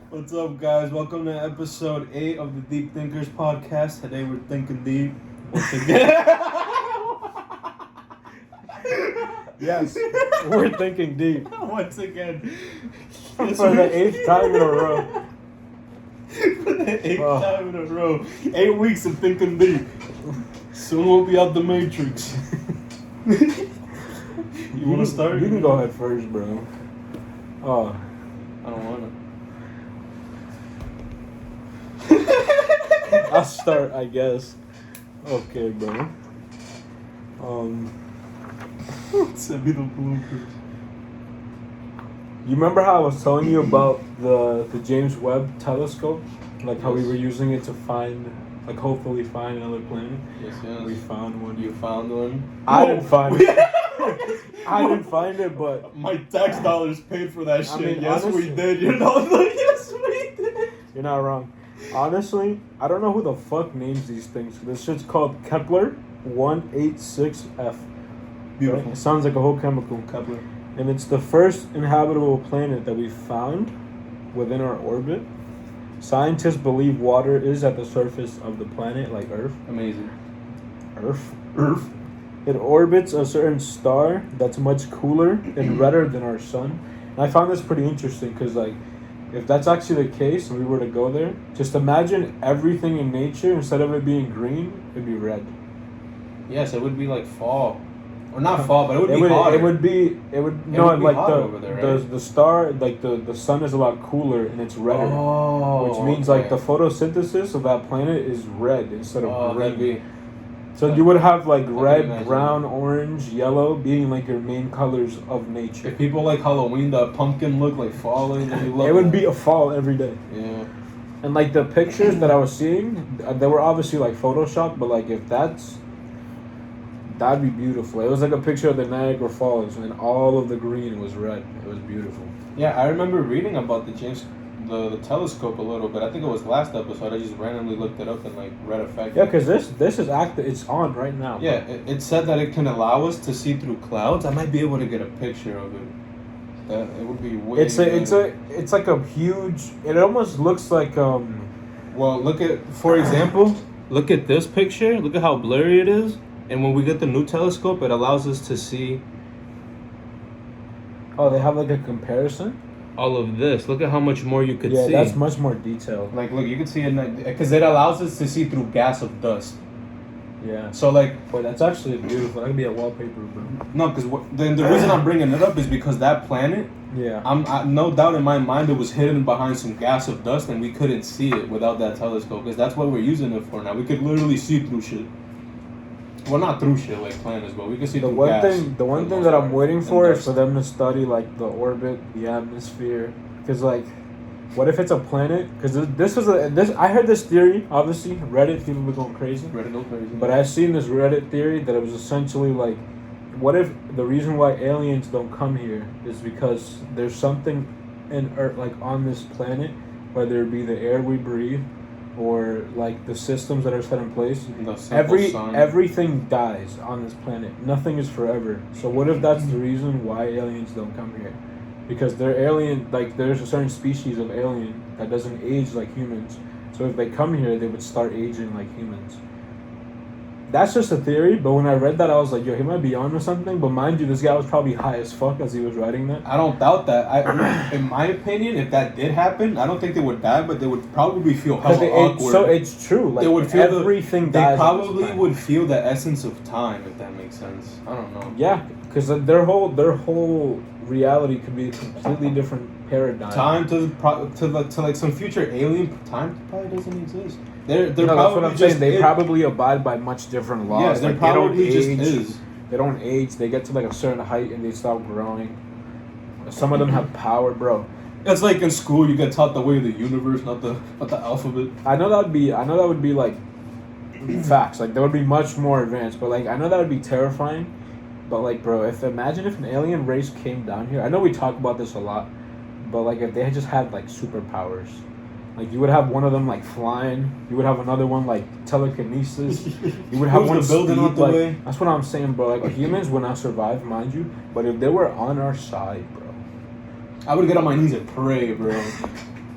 What's up, guys? Welcome to episode 8 of the Deepthinkers podcast. Today we're thinking deep once again. Yes, we're thinking deep. Once again. For the 8th time in a row. For the 8th time in a row. 8 weeks of thinking deep. Soon we'll be out the Matrix. You want to start? You can go ahead first, bro. Oh. I don't want to. I'll start, I guess. Okay, bro. Send me the bloopers. You remember how I was telling you about the James Webb telescope? Like how we were using it to find, like hopefully find another planet? Yes. We found one. You found one? I didn't find it. I didn't find it, but... My tax dollars paid for that shit. I mean, yes, honestly, we did. You know, yes, we did. You're not wrong. Honestly, I don't know who the fuck names these things. This shit's called Kepler 186F. Beautiful. Right? It sounds like a whole chemical. Kepler. And it's the first inhabitable planet that we found within our orbit. Scientists believe water is at the surface of the planet, like Earth. Amazing. Earth. Earth. It orbits a certain star that's much cooler and redder than our sun. And I found this pretty interesting because, like, if that's actually the case and we were to go there, just imagine everything in nature, instead of it being green, it'd be red. Yes, it would be like fall. Or not fall, but it would be hotter. It would be like the star, like the sun is a lot cooler and it's redder. Oh, which means like the photosynthesis of that planet is red instead of green. So you would have like red, brown, orange, yellow being like your main colors of nature. If people like Halloween, the pumpkin look like falling. It would be a fall every day. Yeah. And like the pictures that I was seeing, they were obviously like Photoshop, but like if that'd be beautiful. It was like a picture of the Niagara Falls and all of the green was red. It was beautiful. Yeah, I remember reading about the telescope a little bit. I think it was last episode. I just randomly looked it up and like read a fact. Yeah, because this is active. It's on right now. Yeah, it said that it can allow us to see through clouds. I might be able to get a picture of it. It would be way. It's like a huge. It almost looks like Well, for example, look at this picture. Look at how blurry it is. And when we get the new telescope, it allows us to see. Oh, they have like a comparison. All of this. Look at how much more you could see. Yeah, that's much more detailed. Like, look, you can see it because it allows us to see through gas of dust. Yeah. So, like... Boy, that's actually beautiful. That could be a wallpaper, bro. No, because the reason I'm bringing it up is because that planet... Yeah. No doubt in my mind it was hidden behind some gas of dust and we couldn't see it without that telescope. Because that's what we're using it for now. We could literally see through shit. Well, not through shit like planets, but we can see the through one gas. The one thing that I'm waiting for is for them to study like the orbit, the atmosphere, because like, what if it's a planet? Because I heard this theory. Obviously, Reddit people were going crazy. Reddit goes crazy. But I've seen this Reddit theory that it was essentially like, what if the reason why aliens don't come here is because there's something in Earth, like on this planet, whether it be the air we breathe, or like the systems that are set in place, everything dies on this planet. Nothing is forever. So what if that's the reason why aliens don't come here? Because they're alien, like there's a certain species of alien that doesn't age like humans. So if they come here, they would start aging like humans. That's just a theory, but when I read that, I was like, yo, he might be on to something. But mind you, this guy was probably high as fuck as he was writing that. I don't doubt that. In my opinion, if that did happen, I don't think they would die, but they would probably feel hella awkward. So it's true. Like, they would feel everything They dies probably would feel the essence of time, if that makes sense. I don't know. Yeah, because their whole reality could be a completely different paradigm. Time to like some future alien time probably doesn't exist. They're that's what I'm saying. They probably abide by much different laws. Yes, like, they probably don't age. just is. They don't age. They get to like a certain height and they stop growing. Some of them have power, bro. That's like in school, you get taught the way of the universe, not the alphabet. I know that would be like facts. Like that would be much more advanced. But like I know that would be terrifying. But like, bro, imagine if an alien race came down here. I know we talk about this a lot, but like if they had just had like superpowers. Like, you would have one of them, like, flying. You would have another one, like, telekinesis. You would have one building out the way. That's what I'm saying, bro. Like, humans would not survive, mind you. But if they were on our side, bro. I would get on my knees and pray, bro.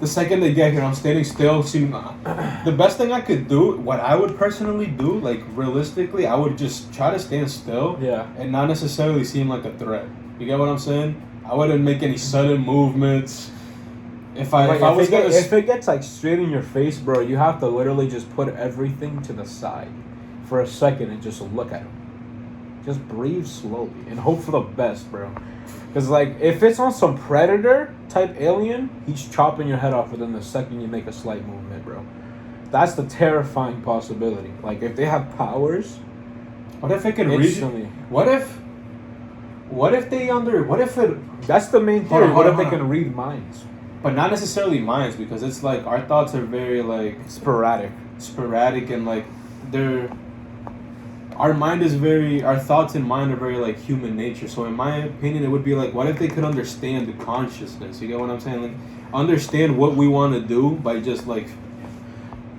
The second they get here, I'm standing still. The best thing I could do, what I would personally do, like realistically, I would just try to stand still. Yeah. And not necessarily seem like a threat. You get what I'm saying? I wouldn't make any sudden movements. If it gets like straight in your face, bro, you have to literally just put everything to the side for a second and just look at him. Just breathe slowly and hope for the best, bro. Because, like, if it's on some predator type alien, he's chopping your head off within the second you make a slight movement, bro. That's the terrifying possibility. Like, if they have powers, what if it can reach? What if that's the main theory. What if they can read minds? But not necessarily minds, because it's like our thoughts are very like sporadic and like our thoughts and mind are very like human nature. So in my opinion, it would be like, what if they could understand the consciousness? You get what I'm saying? Like, understand what we want to do by just like,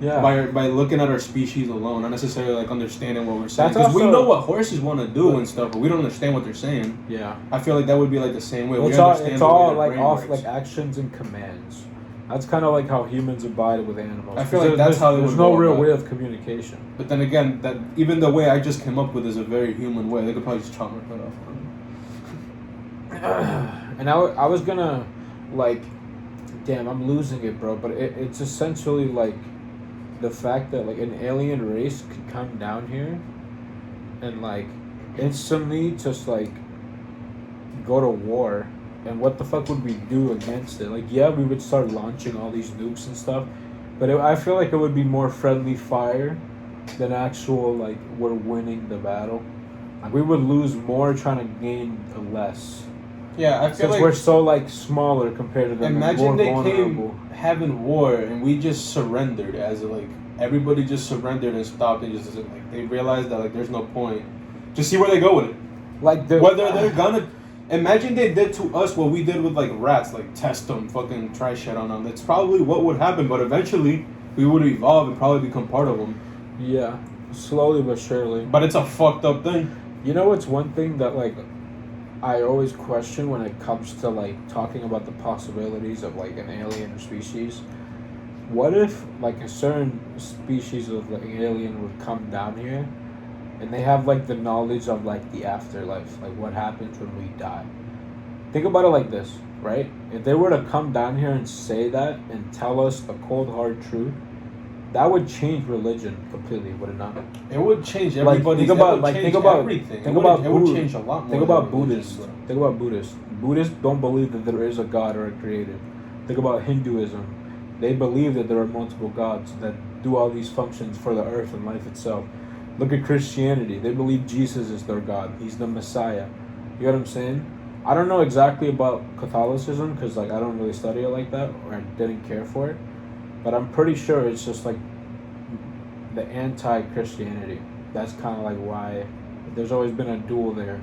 by looking at our species alone, not necessarily like understanding what we're saying. Because we know what horses want to do and stuff, but we don't understand what they're saying. Yeah, I feel like that would be like the same way. It's all like off like actions and commands. That's kind of like how humans abide with animals. I feel like that's how there's no real way of communication. But then again, that even the way I just came up with is a very human way. They could probably just chop my head off. And I was gonna like, damn, I'm losing it, bro. But it's essentially like the fact that like an alien race could come down here and like instantly just like go to war. And what the fuck would we do against it? Like, yeah, we would start launching all these nukes and stuff, but I feel like it would be more friendly fire than actual, like, we're winning the battle. Like, we would lose more trying to gain less. Yeah, I feel since like we're so, like, smaller compared to them. Imagine they came having war and we just surrendered everybody just surrendered and stopped and just, like, they realized that, like, there's no point. Just see where they go with it. Like, whether they're gonna... Imagine they did to us what we did with, like, rats, like, test them, fucking try shit on them. That's probably what would happen, but eventually we would evolve and probably become part of them. Yeah, slowly but surely. But it's a fucked up thing. You know what's one thing that, like, I always question when it comes to, like, talking about the possibilities of, like, an alien species? What if, like, a certain species of, like, alien would come down here and they have, like, the knowledge of, like, the afterlife, like, what happens when we die? Think about it like this, right? If they were to come down here and say that and tell us the cold, hard truth, that would change religion completely, would it not? It would change everybody's... Think about everything. It would change a lot more. Think about Buddhists. Think about Buddhists. Buddhists don't believe that there is a God or a creator. Think about Hinduism. They believe that there are multiple gods that do all these functions for the earth and life itself. Look at Christianity. They believe Jesus is their God. He's the Messiah. You know what I'm saying? I don't know exactly about Catholicism because, like, I don't really study it like that, or I didn't care for it. But I'm pretty sure it's just, like, the anti-Christianity. That's kind of, like, why there's always been a duel there.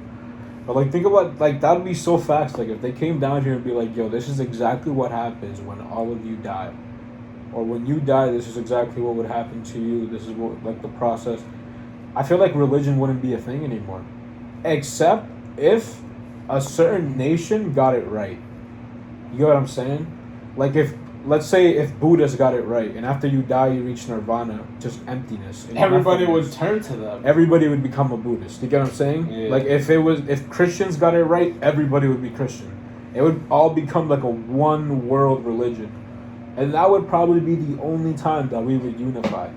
But, like, think about, like, that would be so fast. Like, if they came down here and be like, yo, this is exactly what happens when all of you die. Or when you die, this is exactly what would happen to you. This is what, like, the process. I feel like religion wouldn't be a thing anymore. Except if a certain nation got it right. You know what I'm saying? Like, if, let's say if Buddhists got it right, and after you die, you reach nirvana, just emptiness. Everybody would turn to them. Everybody would become a Buddhist. You get what I'm saying? Yeah. Like, if Christians got it right, everybody would be Christian. It would all become like a one world religion. And that would probably be the only time that we would unify.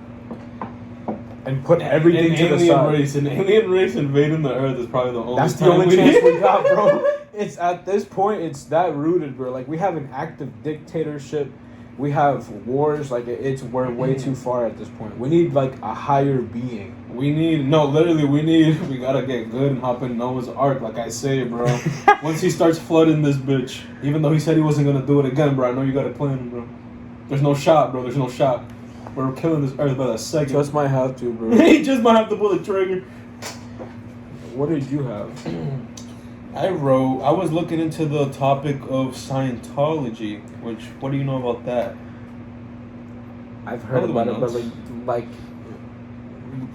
And put everything to the side. An alien race invading the earth is probably the only That's the only chance we got, bro. It's at this point, it's that rooted, bro. Like, we have an active dictatorship. We have wars. Like, we're way too far at this point. We need, like, a higher being. We gotta get good and hop in Noah's Ark, like I say, bro. Once he starts flooding this bitch, even though he said he wasn't gonna do it again, bro, I know you got a plan, bro. There's no shot, bro. There's no shot. We're killing this earth by the second. Just might have to, bro. He just might have to pull the trigger. What did you have? I was looking into the topic of Scientology, what do you know about that? I've heard about it, but like,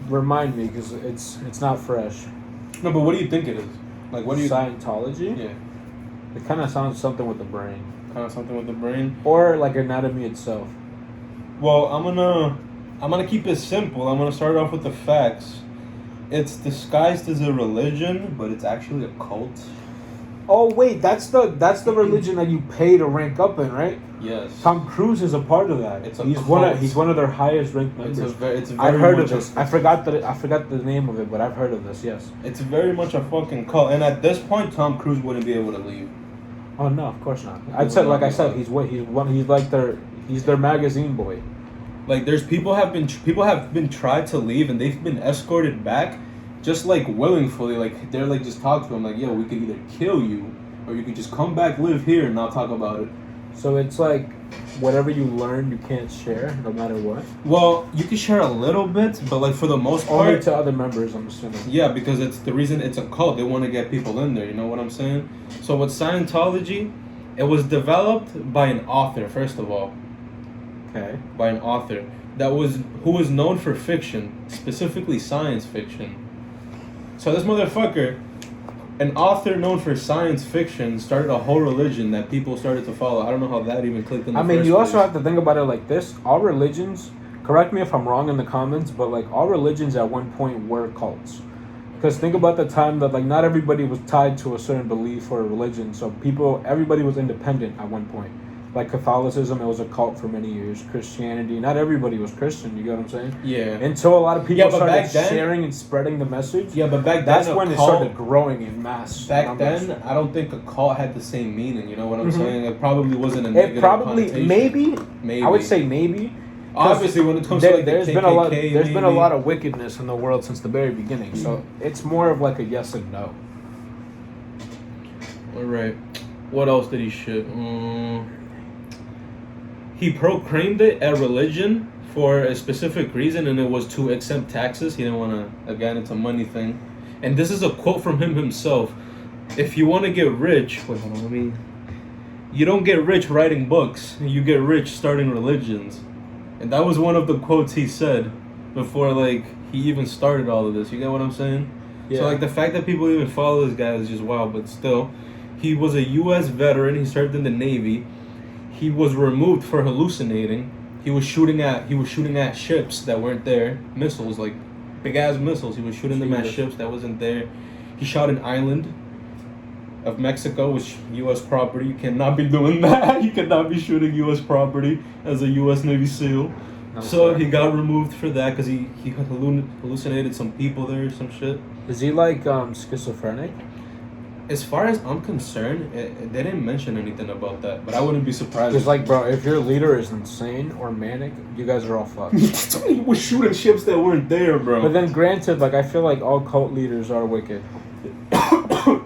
remind me, because it's not fresh. No, but what do you think it is? Like, what do you... Scientology? Yeah. It kind of sounds something with the brain. kind of something with the brain. Or like anatomy itself. Well, I'm gonna keep it simple. I'm gonna start off with the facts. It's disguised as a religion, but it's actually a cult. Oh wait, that's the religion that you pay to rank up in, right? Yes. Tom Cruise is a part of that. He's one of their highest ranked members. It's very I've heard of much this. I forgot the name of it, but I've heard of this. Yes. It's very much a fucking cult, and at this point, Tom Cruise wouldn't be able to leave. Oh no, of course not. He's their magazine boy. Like there's people have been tried to leave, and they've been escorted back, just like willingly. Like they're like just talk to him like, yo, we could either kill you, or you could just come back, live here, and not talk about it. So it's like whatever you learn, you can't share, no matter what. Well, you can share a little bit, but like for the most part, only to other members, I'm assuming. Yeah, because it's the reason it's a cult. They want to get people in there. You know what I'm saying? So with Scientology, it was developed by an author, first of all. Okay. By an author who was known for fiction, specifically science fiction. So this motherfucker, an author known for science fiction, started a whole religion that people started to follow. I don't know how that even clicked in the first place. Also have to think about it like this. All religions, correct me if I'm wrong in the comments, but like all religions at one point were cults. Because think about the time that like not everybody was tied to a certain belief or a religion. So everybody was independent at one point. Like Catholicism, it was a cult for many years. Christianity, not everybody was Christian. You get what I'm saying? Yeah. Until a lot of people started sharing and spreading the message. Yeah, but back then that's when it started growing in mass. Back then, I don't think a cult had the same meaning. You know what I'm saying? It probably wasn't a negative connotation. Maybe. I would say maybe. Obviously, when it comes to like there's the KKK, there's been a lot of wickedness in the world since the very beginning. So it's more of like a yes and no. All right. What else did he shit? He proclaimed it a religion for a specific reason, and it was to exempt taxes. He didn't want to, again, it's a money thing. And this is a quote from him himself. If you want to get rich, wait, hold on, you don't get rich writing books. You get rich starting religions. And that was one of the quotes he said before, like, he even started all of this. You get what I'm saying? Yeah. So, like, the fact that people even follow this guy is just wild, but still. He was a U.S. veteran. He served in the Navy. He was removed for hallucinating. He was shooting at ships that weren't there. Missiles, like big ass missiles. He was shooting them at ships that wasn't there. He shot an island of Mexico, which U.S. property. You cannot be doing that. You cannot be shooting U.S. property as a U.S. Navy SEAL. So he got removed for that because he hallucinated some people there or some shit. Is he like schizophrenic? As far as I'm concerned, they didn't mention anything about that, but I wouldn't be surprised. Because, like, bro, if your leader is insane or manic, you guys are all fucked. He was shooting ships that weren't there, bro. But then, granted, like, I feel like all cult leaders are wicked. I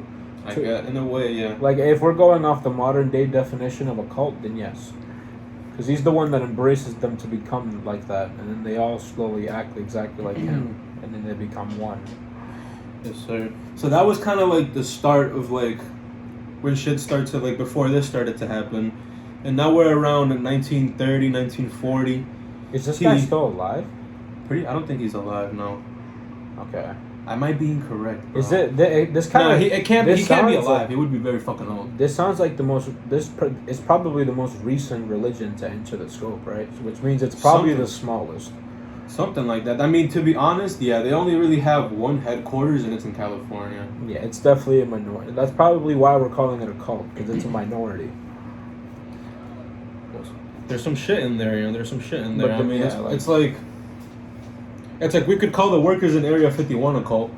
get, in a way, yeah. Like, if we're going off the modern-day definition of a cult, then yes. Because he's the one that embraces them to become like that, and then they all slowly act exactly like him, and then they become one. Yes, sir. So that was kind of like the start of like when shit started to like before this started to happen. And now we're around in 1930, 1940. Is this guy still alive? I don't think he's alive, no. Okay. I might be incorrect, bro. Is it this kind of? He can't be alive. Like, he would be very fucking old. This sounds like it's probably the most recent religion to enter the scope, right? Which means it's probably the smallest. Something like that. I mean, to be honest, yeah, they only really have one headquarters, and it's in California. Yeah, it's definitely a minority. That's probably why we're calling it a cult, because it's a minority. There's some shit in there, you know. There's some shit in there. But I mean, it's like we could call the workers in Area 51 a cult.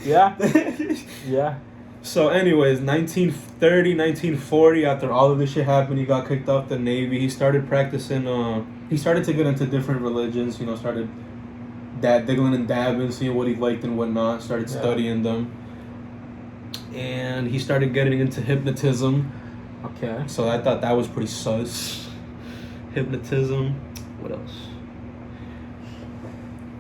Yeah. Yeah. So, anyways, 1930, 1940, after all of this shit happened, he got kicked off the Navy. He started practicing. He started to get into different religions. You know, started digging and dabbing, seeing what he liked and whatnot. Started studying them, and he started getting into hypnotism. Okay. So I thought that was pretty sus. Hypnotism. What else?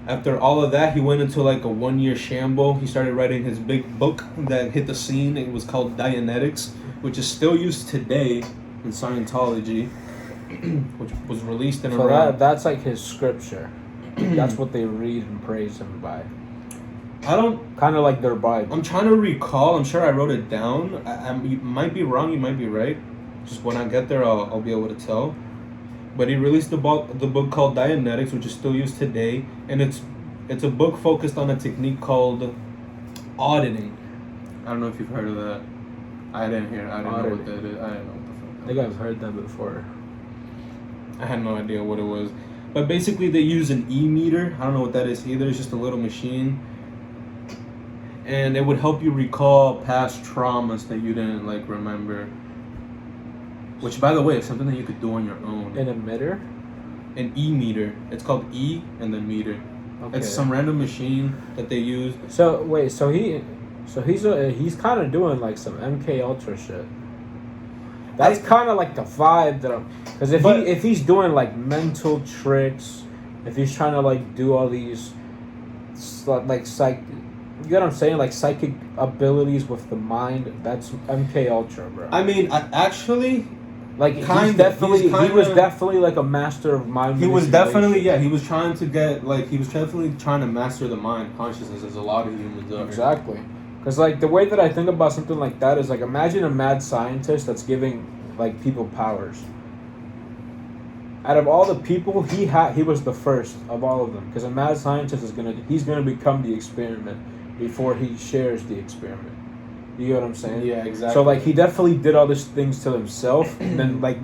After all of that, he went into like a 1-year shamble. He started writing his big book that hit the scene. It was called Dianetics, which is still used today in Scientology, which was released in around... that's like his scripture. That's what they read and praise him by. I don't. Kind of like their Bible. I'm trying to recall. I'm sure I wrote it down. You might be wrong. You might be right. Just when I get there, I'll be able to tell. But he released the book called Dianetics, which is still used today, and it's a book focused on a technique called auditing. I don't know if you've heard of that. I didn't know what that is. I didn't know what the fuck. I think I've heard that before. I had no idea what it was. But basically, they use an e-meter. I don't know what that is either. It's just a little machine. And it would help you recall past traumas that you didn't, like, remember. Which, by the way, is something that you could do on your own. An emitter? An e-meter. It's called E and then meter. Okay. It's some random machine that they use. So, wait, he's kind of doing, like, some MK Ultra shit. That's kind of like the vibe that I'm... Because if he's doing, like, mental tricks, if he's trying to, like, do all these, like, you get what I'm saying? Like, psychic abilities with the mind, that's MK Ultra, bro. I mean, actually... Like, he was definitely, like, a master of mind He was definitely, he was trying to definitely trying to master the mind consciousness, as a lot of humans are. Exactly. Because, like, the way that I think about something like that is, like, imagine a mad scientist that's giving, like, people powers. Out of all the people, he was the first of all of them. Because a mad scientist he's gonna become the experiment before he shares the experiment. You get what I'm saying? Yeah, exactly. So, like, he definitely did all these things to himself, and then, like,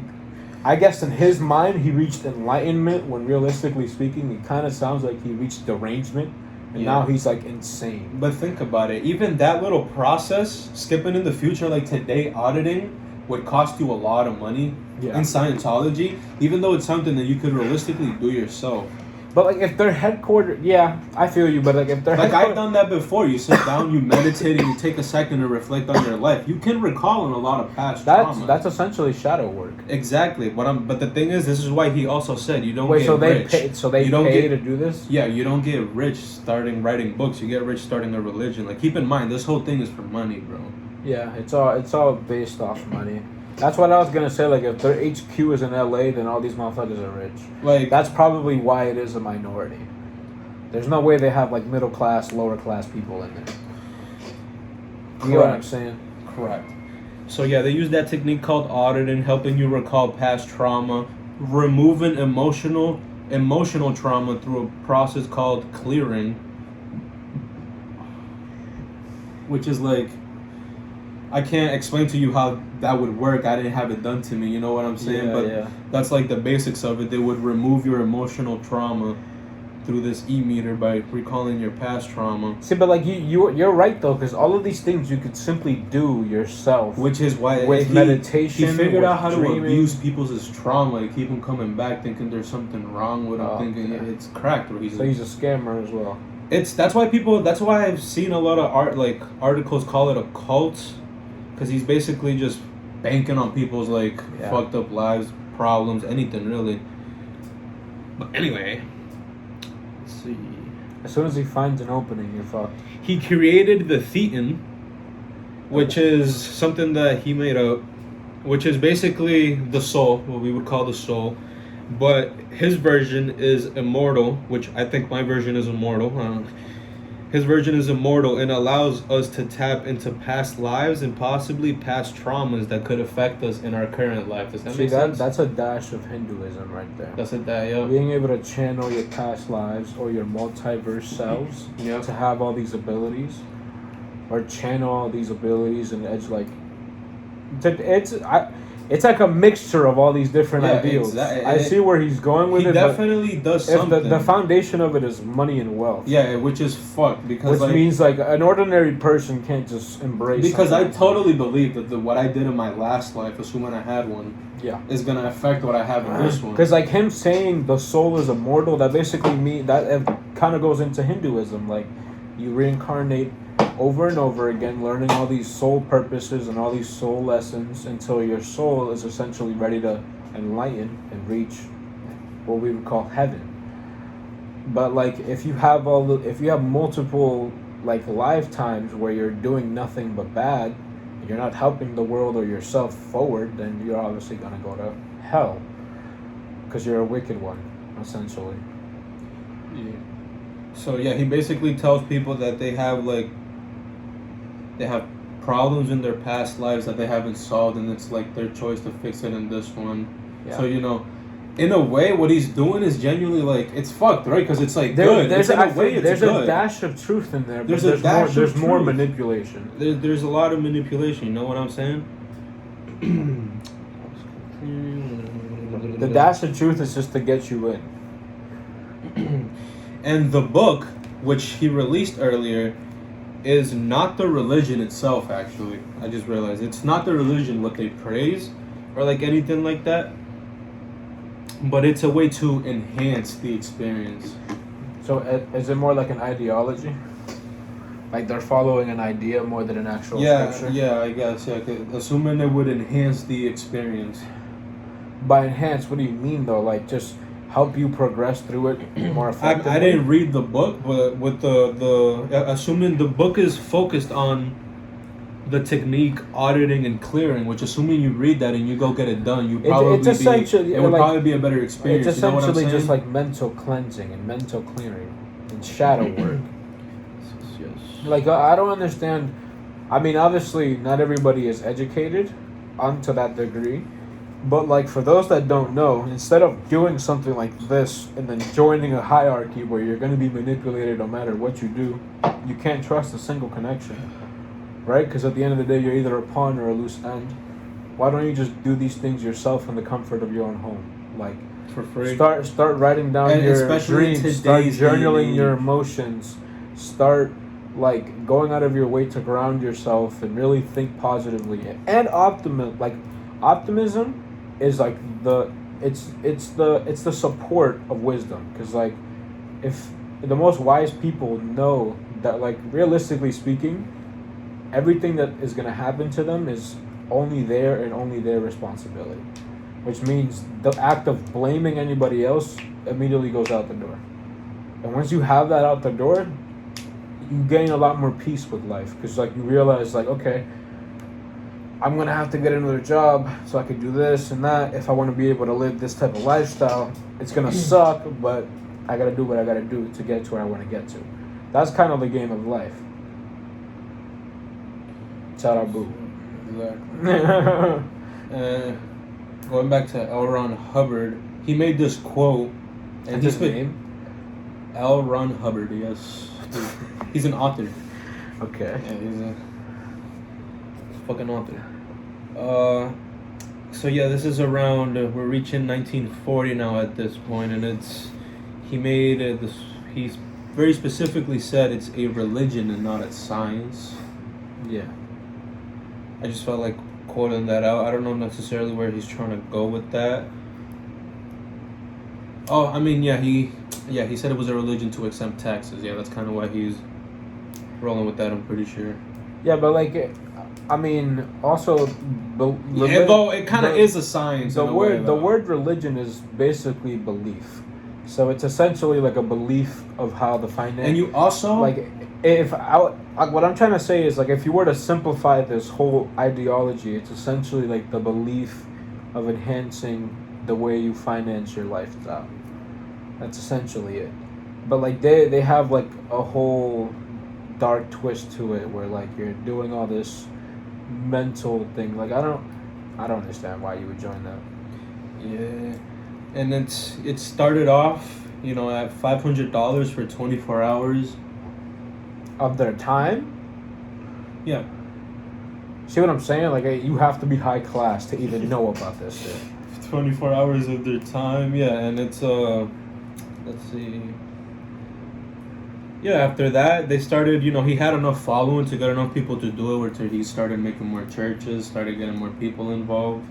I guess in his mind, he reached enlightenment, when realistically speaking, it kind of sounds like he reached derangement, and now he's, like, insane. But think about it. Even that little process, skipping in the future, like today, auditing would cost you a lot of money in Scientology, even though it's something that you could realistically do yourself. But, like, if they're headquartered... Yeah, I feel you, but, like, if they're Like, I've done that before. You sit down, you meditate, and you take a second to reflect on your life. You can recall in a lot of past trauma. That's essentially shadow work. Exactly. But the thing is, this is why he also said you don't get rich. They pay to do this? Yeah, you don't get rich starting writing books. You get rich starting a religion. Like, keep in mind, this whole thing is for money, bro. Yeah, it's all based off money. That's what I was gonna say. Like, if their HQ is in LA, then all these motherfuckers are rich. Like, that's probably why it is a minority. There's no way they have, like, middle class, lower class people in there. You know what I'm saying? Correct. So yeah, they use that technique called auditing, helping you recall past trauma, removing emotional trauma through a process called clearing, which is like, I can't explain to you how that would work. I didn't have it done to me. You know what I'm saying? That's like the basics of it. They would remove your emotional trauma through this e-meter by recalling your past trauma. See, but like you're right though, because all of these things you could simply do yourself. Which is why meditation. He figured out how to abuse people's trauma to keep them coming back, thinking there's something wrong with them, thinking it's cracked. Or he's a scammer as well. That's why I've seen a lot of articles call it a cult. Because he's basically just banking on people's, like, fucked up lives, problems, anything, really. But anyway, let's see. As soon as he finds an opening, you're fucked. He created the thetan, which is something that he made up, which is basically the soul, what we would call the soul. But his version is immortal, which I think my version is immortal. His version is immortal and allows us to tap into past lives and possibly past traumas that could affect us in our current life. Does that make sense? That's a dash of Hinduism right there. That's a dash, yeah. Being able to channel your past lives or your multiverse selves to have all these abilities, or channel all these abilities, and it's like a mixture of all these different ideals. I see where he's going with it. He definitely does something. The foundation of it is money and wealth. Yeah, which is fucked because means like an ordinary person can't just embrace. Because I totally believe that what I did in my last life, assuming I had one, is gonna affect what I have in this one. Because like him saying the soul is immortal, that basically means that it kind of goes into Hinduism. Like, you reincarnate over and over again, learning all these soul purposes and all these soul lessons until your soul is essentially ready to enlighten and reach what we would call heaven. But like, if you have multiple like lifetimes where you're doing nothing but bad, and you're not helping the world or yourself forward, then you're obviously gonna go to hell because you're a wicked one, essentially. Yeah. So yeah, he basically tells people that they have problems in their past lives that they haven't solved, and it's like their choice to fix it in this one. Yeah. So in a way, what he's doing is genuinely like it's fucked, right? Because it's like good. There's It's good. a dash of truth in there, but There's more truth. manipulation. There's a lot of manipulation. You know what I'm saying? The dash of truth is just to get you in. And the book, which he released earlier, is not the religion itself. Actually, I just realized it's not the religion what they praise, or like anything like that. But it's a way to enhance the experience. So is it more like an ideology? Like they're following an idea more than an actual scripture? Yeah, I guess. Yeah, assuming it would enhance the experience. By enhance, what do you mean though? Like just help you progress through it more effectively? I didn't read the book, but with the assuming the book is focused on the technique, auditing, and clearing, which assuming you read that and you go get it done, it would probably be a better experience. It's essentially just saying? like mental cleansing and mental clearing and shadow work. Yes. Like I don't understand. I mean, obviously, not everybody is educated onto that degree. But like for those that don't know, instead of doing something like this and then joining a hierarchy where you're going to be manipulated no matter what you do, you can't trust a single connection, right? Because at the end of the day, you're either a pawn or a loose end. Why don't you just do these things yourself in the comfort of your own home? Like for free. Start writing down your dreams. Start journaling your emotions. Start like going out of your way to ground yourself and really think positively. And optimism is like it's the support of wisdom, because like if the most wise people know that, like realistically speaking, everything that is going to happen to them is only their and only their responsibility, which means the act of blaming anybody else immediately goes out the door. And once you have that out the door, you gain a lot more peace with life, because like you realize like, okay, I'm going to have to get another job so I can do this and that if I want to be able to live this type of lifestyle. It's going to suck, but I got to do what I got to do to get to where I want to get to. That's kind of the game of life. Shout out, Boo. Exactly. Going back to L. Ron Hubbard, he made this quote. And his name? L. Ron Hubbard, yes. He's an author. Okay. Yeah, he's a fucking author. So yeah, this is around, we're reaching 1940 now at this point, and he's very specifically said it's a religion and not a science. Yeah. I just felt like quoting that out. I don't know necessarily where he's trying to go with that. Oh, I mean, he said it was a religion to accept taxes. Yeah, that's kind of why he's rolling with that, I'm pretty sure. Yeah, but like, I mean, also, though it kind of is a science. The word religion is basically belief. So it's essentially like a belief of how the finance. And you also like, what I'm trying to say is like, if you were to simplify this whole ideology, it's essentially like the belief of enhancing the way you finance your lifestyle. That's essentially it. But like they have like a whole dark twist to it where like you're doing all this mental thing. Like I don't understand why you would join that. Yeah. And it started off, at $500 for 24 hours of their time. Yeah. See what I'm saying? Like you have to be high class to even know about this shit. 24 hours of their time, yeah, and it's let's see. Yeah, after that they started, he had enough following to get enough people to do it, where he started making more churches, started getting more people involved.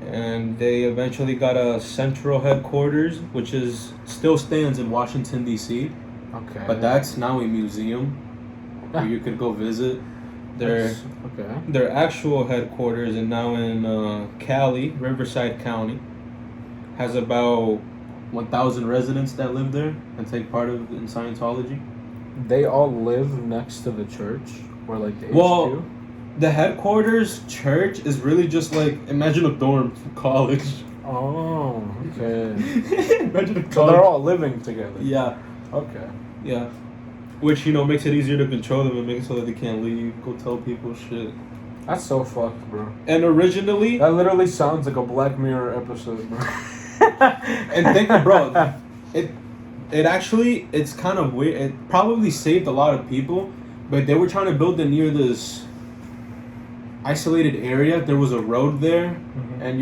And they eventually got a central headquarters, which still stands in Washington, D.C. Okay. But that's now a museum where you could go visit. Their actual headquarters is now in Cali, Riverside County. Has about 1,000 residents that live there and take part in Scientology. They all live next to the church, or like the HQ? The headquarters church is really just like, imagine a dorm for college. Oh, okay. Imagine a college. So they're all living together. Yeah. Okay. Yeah. Which, makes it easier to control them and make it so that they can't leave, go tell people shit. That's so fucked, bro. And originally... That literally sounds like a Black Mirror episode, bro. And think, bro, it actually, it's kind of weird. It probably saved a lot of people, but they were trying to build it near this isolated area. There was a road there, and,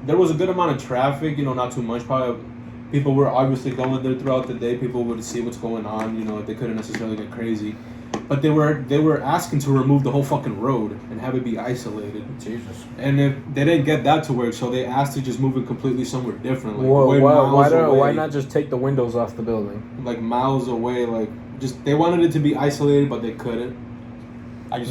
there was a good amount of traffic, not too much. Probably people were obviously going there throughout the day. People would see what's going on, they couldn't necessarily get crazy. But they were asking to remove the whole fucking road and have it be isolated. Jesus. And if they didn't get that to work, so they asked to just move it completely somewhere different. Like, why not just take the windows off the building? Like miles away, they wanted it to be isolated, but they couldn't.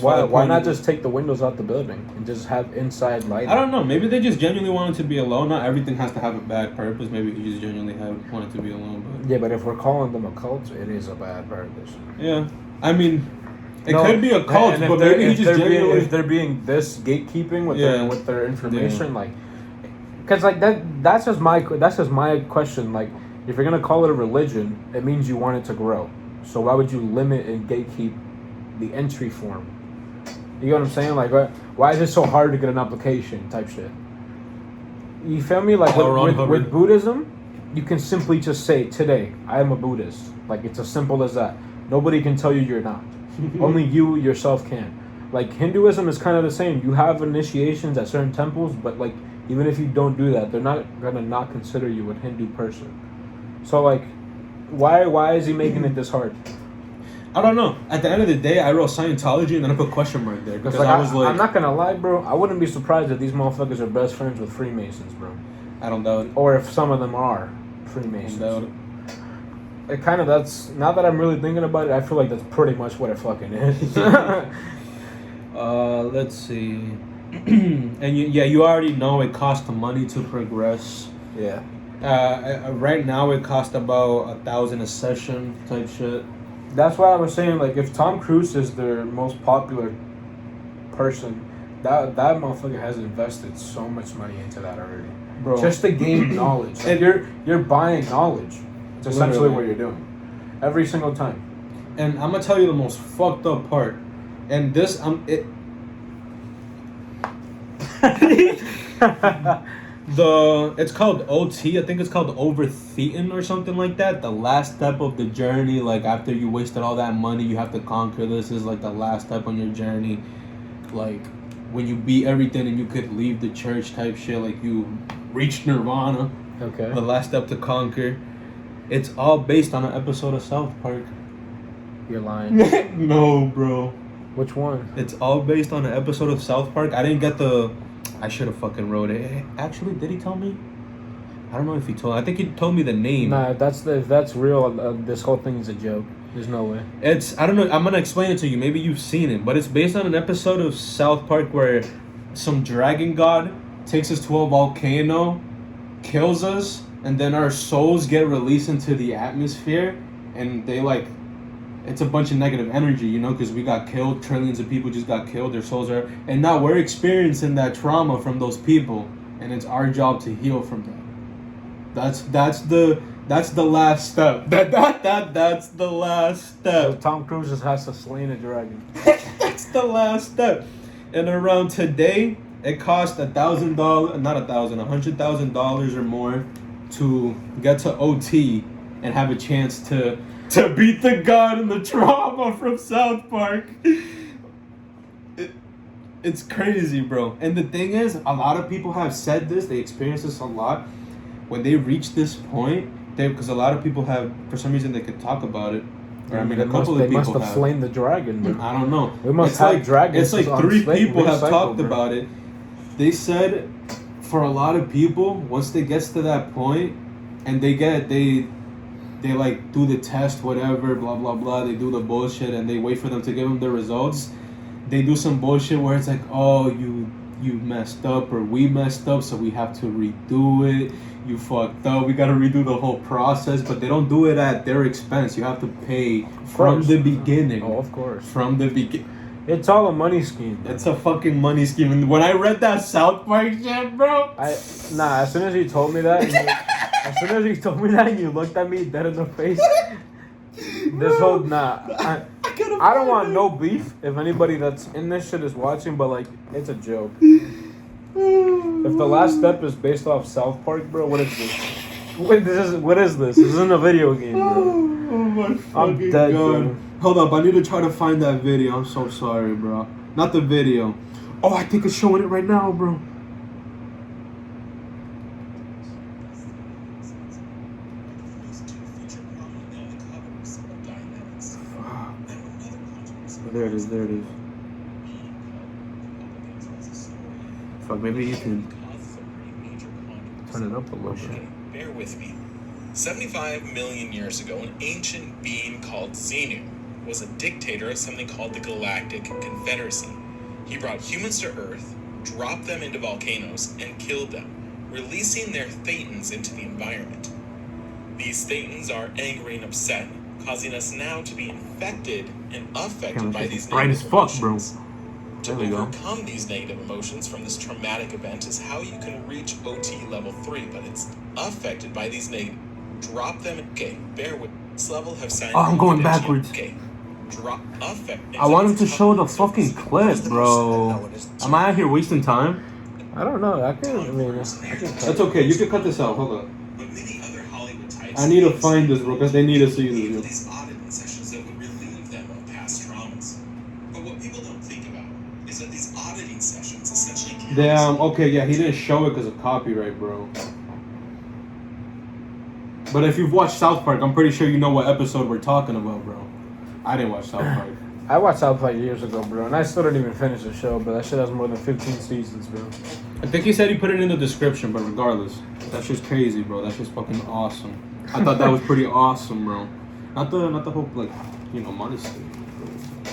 Why not just take the windows out the building and just have inside lighting? I don't know. Maybe they just genuinely wanted to be alone. Not everything has to have a bad purpose. Maybe you just genuinely wanted to be alone. But yeah, but if we're calling them a cult, it is a bad purpose. Yeah. I mean, it could be a cult, but maybe he just genuinely... If they're being this gatekeeping with their information, because that's just my question. Like, if you're gonna call it a religion, it means you want it to grow. So why would you limit and gatekeep the entry form? You know what I'm saying? Like, why is it so hard to get an application type shit? You feel me? Like with Buddhism, you can simply just say, today, I am a Buddhist. Like, it's as simple as that. Nobody can tell you you're not. Only you yourself can. Like, Hinduism is kind of the same. You have initiations at certain temples, but, like, even if you don't do that, they're not going to not consider you a Hindu person. So, like, why is he making it this hard? I don't know. At the end of the day, I wrote Scientology and then I put question mark there. Because I was like... I'm not going to lie, bro. I wouldn't be surprised if these motherfuckers are best friends with Freemasons, bro. I don't doubt it. Or if some of them are Freemasons. I don't doubt it. It kind of, that's, now that I'm really thinking about it, I feel like that's pretty much what it fucking is. Let's see. And you already know it costs money to progress. Yeah. Right now it costs about $1,000 a session type shit. That's why I was saying, like, if Tom Cruise is their most popular person, that motherfucker has invested so much money into that already. Bro. Just to gain knowledge. Like, you're buying knowledge. It's essentially what you're doing. Every single time. And I'm going to tell you the most fucked up part. And this, it's called OT. I think it's called overtheating or something like that. The last step of the journey, like after you wasted all that money, you have to conquer this. Is like the last step on your journey. Like when you beat everything and you could leave the church type shit. Like you reached nirvana. Okay. The last step to conquer. It's all based on an episode of South Park. You're lying. No, bro. Which one? It's all based on an episode of South Park. I didn't get I should have fucking wrote it. Actually, did he tell me? I don't know if he told. I think he told me the name. Nah, if that's real, this whole thing is a joke. There's no way. I don't know. I'm gonna explain it to you. Maybe you've seen it, but it's based on an episode of South Park where some dragon god takes us to a volcano, kills us, and then our souls get released into the atmosphere, and they it's a bunch of negative energy, because we got killed. Trillions of people just got killed. Their souls are, and now we're experiencing that trauma from those people, and it's our job to heal from that. That's the last step. That's the last step. So Tom Cruise just has to slay a dragon. That's the last step. And around today, it costs $100,000 or more to get to OT and have a chance to beat the god and the trauma from South Park. It's crazy, bro. And the thing is, a lot of people have said this. They experience this a lot. When they reach this point, because a lot of people have, for some reason, they could talk about it. Or, a couple of people must have slain the dragon. Bro. I don't know. We must have dragons. It's like 3 people have talked about it. They said, for a lot of people, once they get to that point, and they do the test, whatever, blah, blah, blah. They do the bullshit and they wait for them to give them the results. They do some bullshit where it's like, oh, you messed up or we messed up, so we have to redo it. You fucked up. We got to redo the whole process. But they don't do it at their expense. You have to pay from the beginning. Oh, of course. From the beginning. It's all a money scheme. It's a fucking money scheme. And when I read that South Park shit, bro. As soon as you told me that, and you looked at me dead in the face, This whole I don't want no beef. If anybody that's in this shit is watching, but like, it's a joke. If the last step is based off South Park, bro, what is this? What is this? This isn't a video game, bro. Oh my fucking I'm dead, God. bro. Hold up, I need to try to find that video. I'm so sorry, bro. Not the video. Oh, I think it's showing it right now, bro. There it is. Fuck, maybe you can turn it up a little bit. Bear with me. 75 million years ago, an ancient being called Xenu was a dictator of something called the Galactic Confederacy. He brought humans to Earth, dropped them into volcanoes, and killed them, releasing their thetans into the environment. These thetans are angry and upset, causing us now to be infected and affected by these bright as negative fuck, bro. emotions. To There we go. overcome these negative emotions from this traumatic event is how you can reach OT level 3, but it's affected by these negative. Drop them. Okay, bear with this level have signed. Oh, I'm going backwards. Okay, drop affect. I want him to show the fucking clip, bro. Am I out here wasting time? I don't know. I can That's okay. You can cut this out. Hold on. But many other Hollywood types. I need to find this, bro, because they need to see this. These auditing sessions that would relieve them of past traumas. But what people don't think about is that these auditing sessions essentially. Damn. Okay, yeah, he didn't show it because of copyright, bro. But if you've watched South Park, I'm pretty sure you know what episode we're talking about, bro. I didn't watch South Park. I watched South Park years ago, bro, and I still didn't even finish the show, but that shit has more than 15 seasons, bro. I think he said he put it in the description, but regardless, that's just crazy, bro. That's just fucking awesome. I thought that was pretty awesome, bro. Not the whole like, modesty.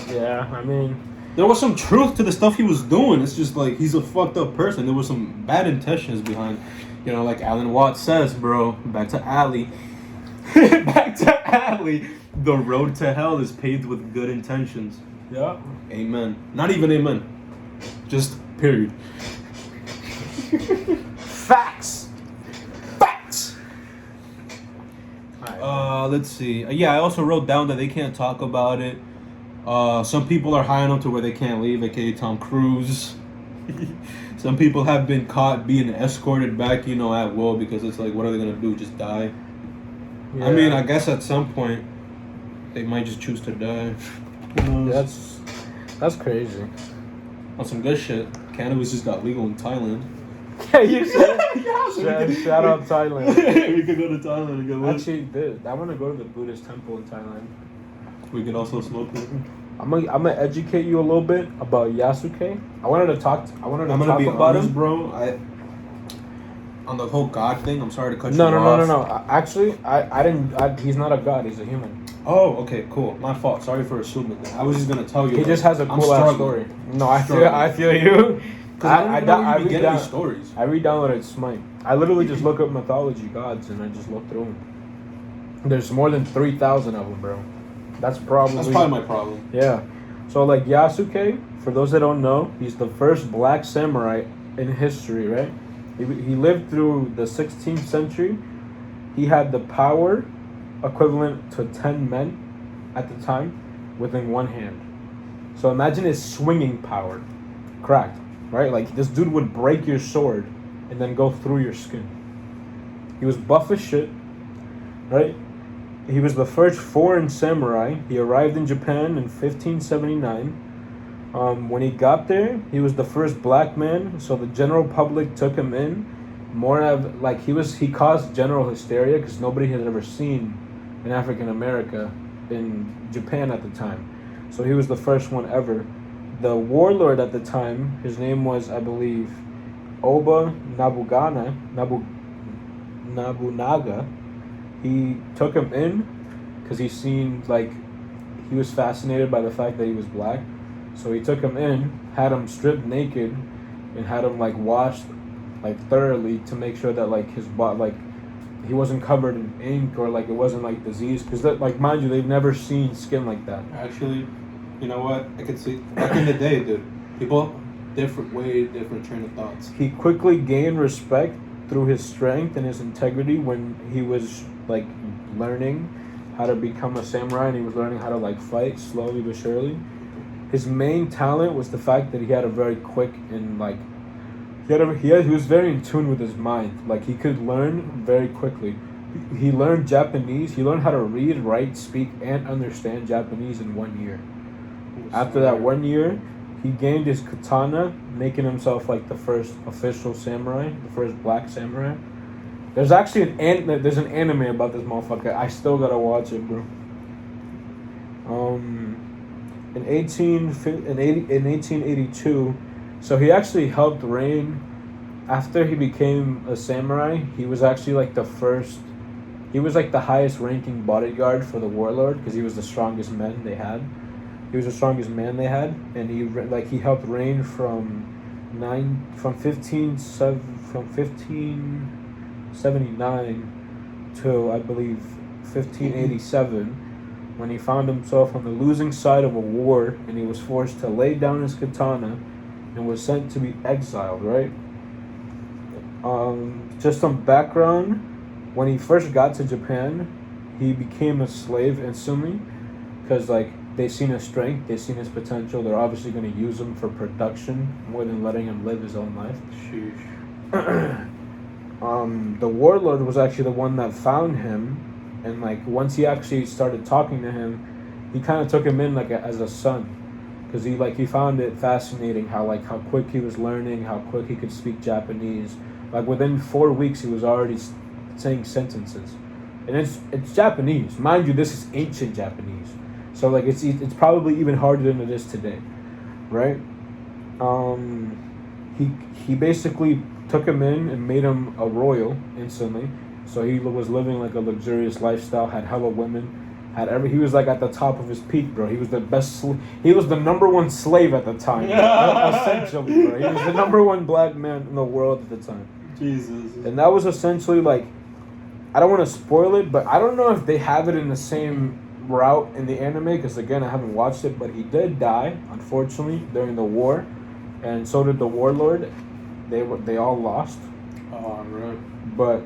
Yeah, I mean, There was some truth to the stuff he was doing. It's just like he's a fucked up person. There was some bad intentions behind, like Alan Watts says, bro. Back to Alley. Back to Alley. The road to hell is paved with good intentions. yeah. Amen. Not even amen. Just period. Facts. Let's see. Yeah, I also wrote down that they can't talk about it. Some people are high enough to where they can't leave, aka Tom Cruise. Some people have been caught being escorted back, at will, because it's like, what are they gonna do? Just die? Yeah. I mean, I guess at some point they might just choose to die. Who knows? That's crazy. On some good shit, cannabis just got legal in Thailand. Yeah, you said. Shout out Thailand. We could go to Thailand and get lit. Actually, I want to go to the Buddhist temple in Thailand. We could also smoke it. I'm gonna educate you a little bit about Yasuke. I wanted to talk be about honest, him, bro. On the whole God thing, I'm sorry to cut you No. off. Actually, I didn't. He's not a god. He's a human. Oh, okay, cool. My fault. Sorry for assuming that. I was just gonna tell you. He just has a I'm cool ass struggling. story. No, I feel you. I read down stories. I re-downloaded Smite. I literally just look up mythology gods and I just look through them. There's more than 3,000 of them, bro. That's probably my problem. Yeah. So like Yasuke, for those that don't know, he's the first black samurai in history, right? He lived through the 16th century. He had the power equivalent to 10 men at the time within one hand. So imagine his swinging power. Cracked, right? Like this dude would break your sword and then go through your skin. He was buff as shit, right? He was the first foreign samurai. He arrived in Japan in 1579. When he got there, he was the first black man, so the general public took him in. He caused general hysteria because nobody had ever seen an African America in Japan at the time. So he was the first one ever. The warlord at the time, his name was, I believe, Oba Nobunaga. He took him in because he seemed like he was fascinated by the fact that he was black. So he took him in, had him stripped naked, and had him washed thoroughly to make sure that his body he wasn't covered in ink or it wasn't disease. Because mind you, they've never seen skin like that. Actually, you know what? I could see back in the day, dude. People way different train of thoughts. He quickly gained respect through his strength and his integrity when he was learning how to become a samurai, and he was learning how to like fight slowly but surely. His main talent was the fact that he had a very quick and like he was very in tune with his mind. Like he could learn very quickly. He learned Japanese. He learned how to read, write, speak, and understand Japanese in 1 year. After that 1 year, he gained his katana, making himself like the first official samurai, the first black samurai. There's actually there's an anime about this motherfucker. I still gotta watch it, bro. In 1882, so he actually helped reign. After he became a samurai, he was actually like the first. He was like the highest ranking bodyguard for the warlord because he was the strongest man they had. He was the strongest man they had, and he helped reign from 1579 to I believe 1587, when he found himself on the losing side of a war, and he was forced to lay down his katana, and was sent to be exiled. Right. Just some background. When he first got to Japan, he became a slave instantly, because like they seen his strength, they seen his potential. They're obviously going to use him for production more than letting him live his own life. Sheesh. The warlord was actually the one that found him, and like once he actually started talking to him, he kind of took him in like as a son, because he found it fascinating how quick he was learning, how quick he could speak Japanese. Like within 4 weeks, he was already saying sentences, and it's Japanese, mind you. This is ancient Japanese, so like it's probably even harder than it is today, right? He basically took him in and made him a royal instantly. So he was living like a luxurious lifestyle, had hella women, he was like at the top of his peak, bro. He was the best. He was the number one slave at the time, essentially, bro. He was the number one black man in the world at the time. Jesus. And that was essentially like, I don't want to spoil it, but I don't know if they have it in the same route in the anime, because again, I haven't watched it, but he did die, unfortunately, during the war, and so did the warlord. They all lost. Oh, right. But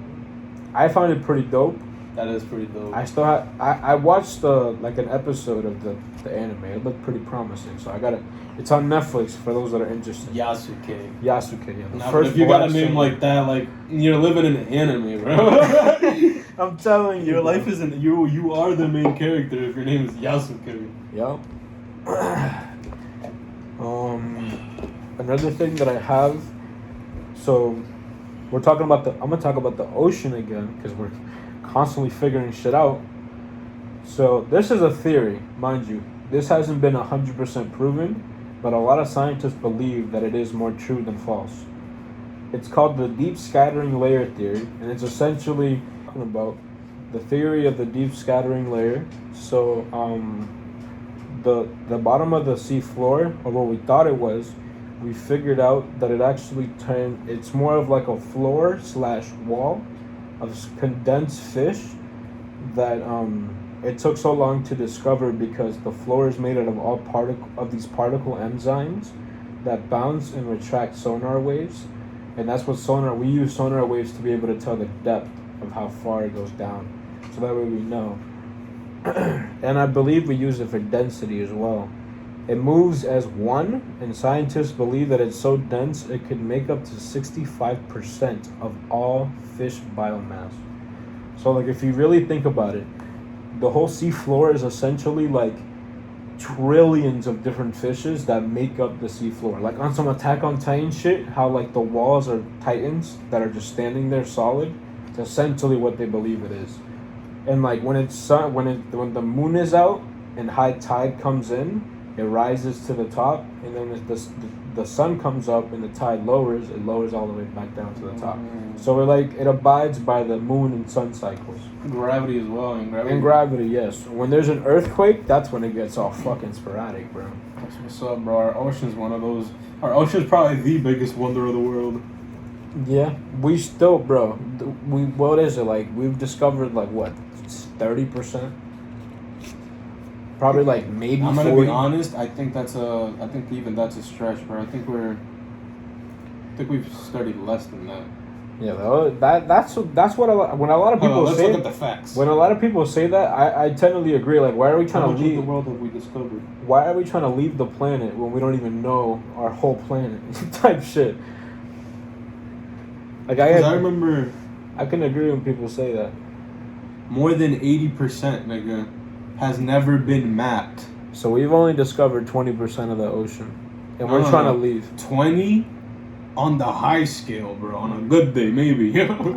I found it pretty dope. That is pretty dope. I watched an episode of the anime. It looked pretty promising, so I got it. It's on Netflix for those that are interested. Yasuke, yeah. Now, if you got a name like that, like you're living in an anime, bro. I'm telling you, your life isn't you are the main character if your name is Yasuke. Yep. Another thing that I have. So, I'm gonna talk about the ocean again, because we're constantly figuring shit out. So, this is a theory, mind you. This hasn't been 100% proven, but a lot of scientists believe that it is more true than false. It's called the deep scattering layer theory, and it's essentially talking about the theory of the deep scattering layer. So, the bottom of the sea floor, or what we thought it was, we figured out that it's more of like a floor/wall of condensed fish that it took so long to discover, because the floor is made out of these particle enzymes that bounce and retract sonar waves, and that's what we use sonar waves to be able to tell the depth of how far it goes down, so that way we know. And I believe we use it for density as well. It moves as one, and scientists believe that it's so dense it could make up to 65% of all fish biomass. So like if you really think about it, the whole sea floor is essentially like trillions of different fishes that make up the sea floor. Like on some Attack on Titan shit, how like the walls are titans that are just standing there solid. It's essentially what they believe it is. And like when the moon is out and high tide comes in, it rises to the top, and then the sun comes up and the tide lowers, it lowers all the way back down to the top. So it abides by the moon and sun cycles. Gravity as well, and gravity, yes. When there's an earthquake, that's when it gets all fucking sporadic, bro. That's what's up, bro. Our ocean's one of those. Our ocean's probably the biggest wonder of the world. Yeah, we still, bro. What is it like? We've discovered like what, 30%? Probably like maybe. I'm gonna 40. be honest. I think even that's a stretch, bro. I think we've studied less than that. Yeah, that's what when a lot of people let's say. look at the facts. When a lot of people say that, I totally agree. Like, why are we trying to leave the world have we discovered? Why are we trying to leave the planet when we don't even know our whole planet? Type shit. Like I remember, I can agree when people say that. More than 80%, nigga, has never been mapped. So we've only discovered 20% of the ocean, and we're trying to leave. 20 on the high scale, bro. On a good day, maybe.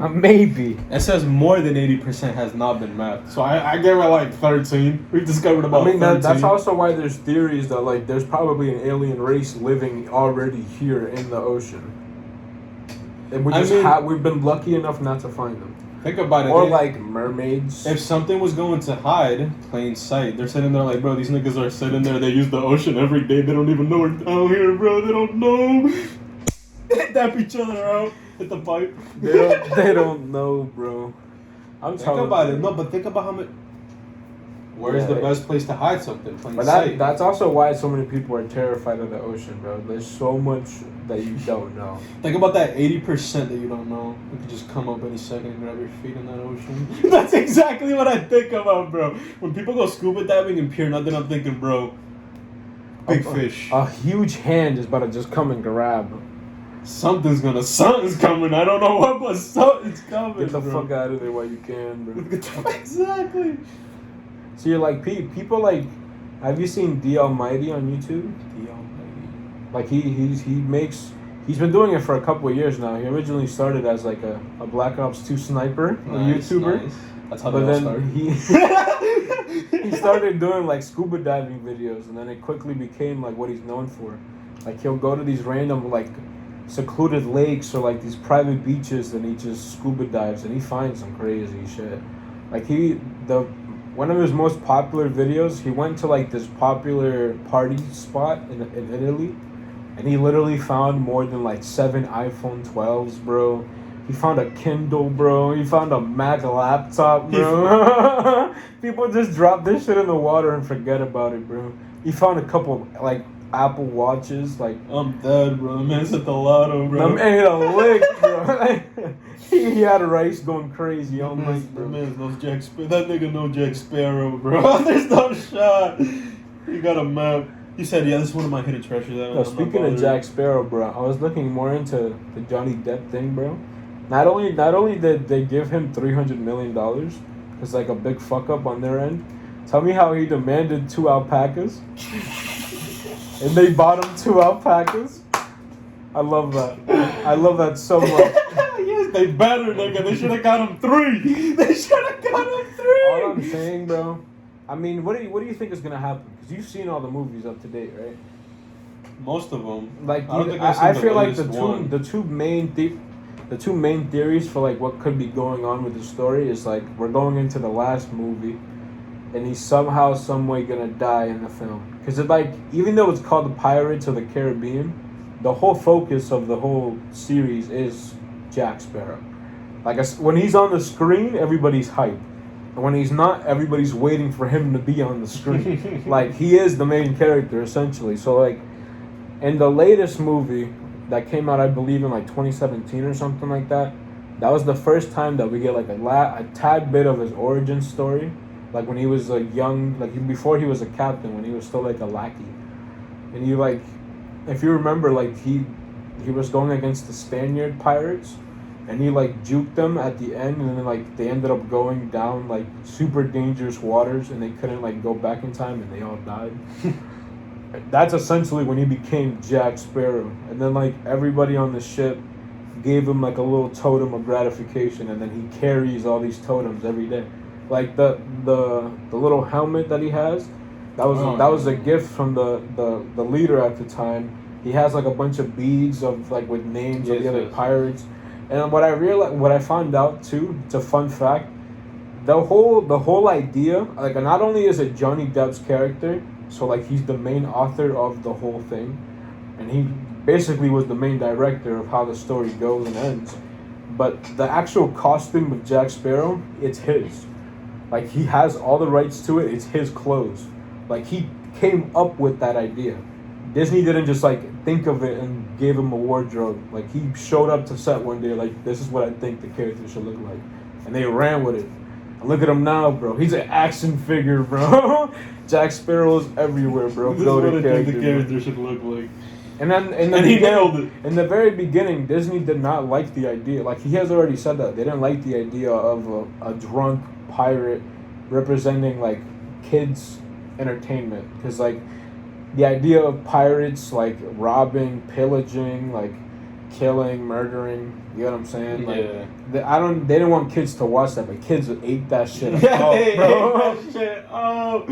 Maybe. It says more than 80% has not been mapped. So I give it like 13. We've discovered about 13. That's also why there's theories that like there's probably an alien race living already here in the ocean, and we've been lucky enough not to find them. Think about it. Or like mermaids. If something was going to hide, plain sight, they're sitting there like, bro, these niggas are sitting there. They use the ocean every day. They don't even know we're down here, bro. They don't know. Dap each other out with the pipe. They don't know, bro. Think about it. No, but think about how much. Where's the best place to hide something? But that's also why so many people are terrified of the ocean, bro. There's so much that you don't know. Think about that 80% that you don't know. You could just come up any second and grab your feet in that ocean. That's exactly what I think about, bro. When people go scuba diving and Pier Nothing, I'm thinking, bro, big fish. A huge hand is about to just come and grab. Something's coming. I don't know what, but something's coming. Get the fuck out of there while you can, bro. Exactly. So you're like, people like, have you seen The Almighty on YouTube? The Almighty. Like he's been doing it for a couple of years now. He originally started as like a Black Ops 2 sniper, a YouTuber. Nice. That's how they all started. He started doing like scuba diving videos, and then it quickly became like what he's known for. Like he'll go to these random like secluded lakes or like these private beaches, and he just scuba dives and he finds some crazy shit. Like one of his most popular videos, he went to like this popular party spot in Italy, and he literally found more than like 7 iPhone 12s, bro. He found a Kindle, bro. He found a Mac laptop, bro. People just drop this shit in the water and forget about it, bro. He found a couple like Apple Watches, like I'm dead, bro. The man's at the lotto, bro. The man hit a lick, bro. he had a race going crazy all night, bro. The man knows Jack Sparrow. That nigga knows Jack Sparrow, bro. There's no shot. He got a map. He said, "Yeah, this is one of my hidden treasures." No, speaking of Jack Sparrow, bro, I was looking more into the Johnny Depp thing, bro. Not only did they give him $300 million, it's like a big fuck up on their end. Tell me how he demanded 2 alpacas. And they bought him 2 alpacas. I love that. I love that so much. Yes, they better, nigga. They should have got him 3. They should have got him 3. All I'm saying, bro. I mean, what do you think is gonna happen? Because you've seen all the movies up to date, right? Most of them. Like, I feel like the two main theories for like what could be going on with the story is like we're going into the last movie, and he's somehow, some way gonna die in the film. Because even though it's called the Pirates of the Caribbean, the whole focus of the whole series is Jack Sparrow. Like when he's on the screen, everybody's hyped. And when he's not, everybody's waiting for him to be on the screen. Like he is the main character essentially. So like in the latest movie that came out, I believe in like 2017 or something like that, that was the first time that we get like a tad bit of his origin story. Like when he was like young, like before he was a captain, when he was still like a lackey. And you like, if you remember, like he was going against the Spaniard pirates, and he like juked them at the end, and then like they ended up going down like super dangerous waters, and they couldn't like go back in time, and they all died. That's essentially when he became Jack Sparrow. And then like everybody on the ship gave him like a little totem of gratification, and then he carries all these totems every day. Like the little helmet that he has, that was a gift from the leader at the time. He has like a bunch of beads of like with names of the other pirates. And what I found out too, it's a fun fact, the whole idea, like not only is it Johnny Depp's character, so like he's the main author of the whole thing, and he basically was the main director of how the story goes and ends, but the actual costume of Jack Sparrow, it's his. Like he has all the rights to it. It's his clothes. Like he came up with that idea. Disney didn't just like think of it and gave him a wardrobe. Like, he showed up to set one day, like, this is what I think the character should look like. And they ran with it. And look at him now, bro. He's an action figure, bro. Jack Sparrow's everywhere, bro. This is what I think the character should look like. And then in the very beginning, Disney did not like the idea. Like, he has already said that. They didn't like the idea of a drunk pirate representing, like, kids' entertainment. Because, like, the idea of pirates, like, robbing, pillaging, like, killing, murdering, you know what I'm saying? Like, yeah. They didn't want kids to watch that, but kids ate that shit up, Yeah, bro. that shit up.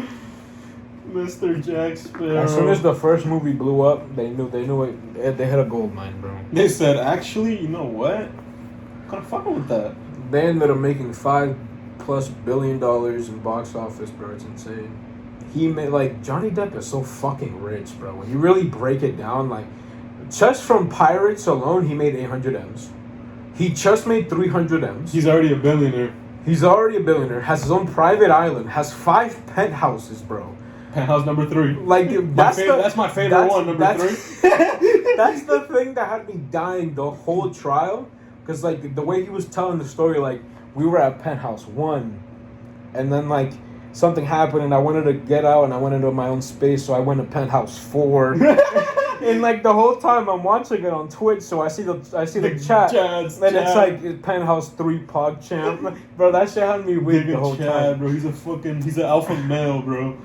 Mr. Jack Sparrow. As soon as the first movie blew up, they knew it. They hit a gold mine, bro. They said, actually, you know what? Kind of fucking with that. They ended up making $5+ billion in box office, bro. It's insane. He made, like, Johnny Depp is so fucking rich, bro. When you really break it down, like, just from Pirates alone, he made 800 M's. He just made 300 M's. He's already a billionaire. Has his own private island, has 5 penthouses, bro. Penthouse number 3. Like, that's my favorite one, number 3. That's the thing that had me dying the whole trial. Because, like, the way he was telling the story, like, we were at penthouse 1. And then, like, something happened and I wanted to get out and I went into my own space. So I went to penthouse 4. And, like, the whole time I'm watching it on Twitch. So I see the chat. And it's like penthouse 3 PogChamp. Bro, that shit had me weak the whole time. Bro, he's an alpha male, bro.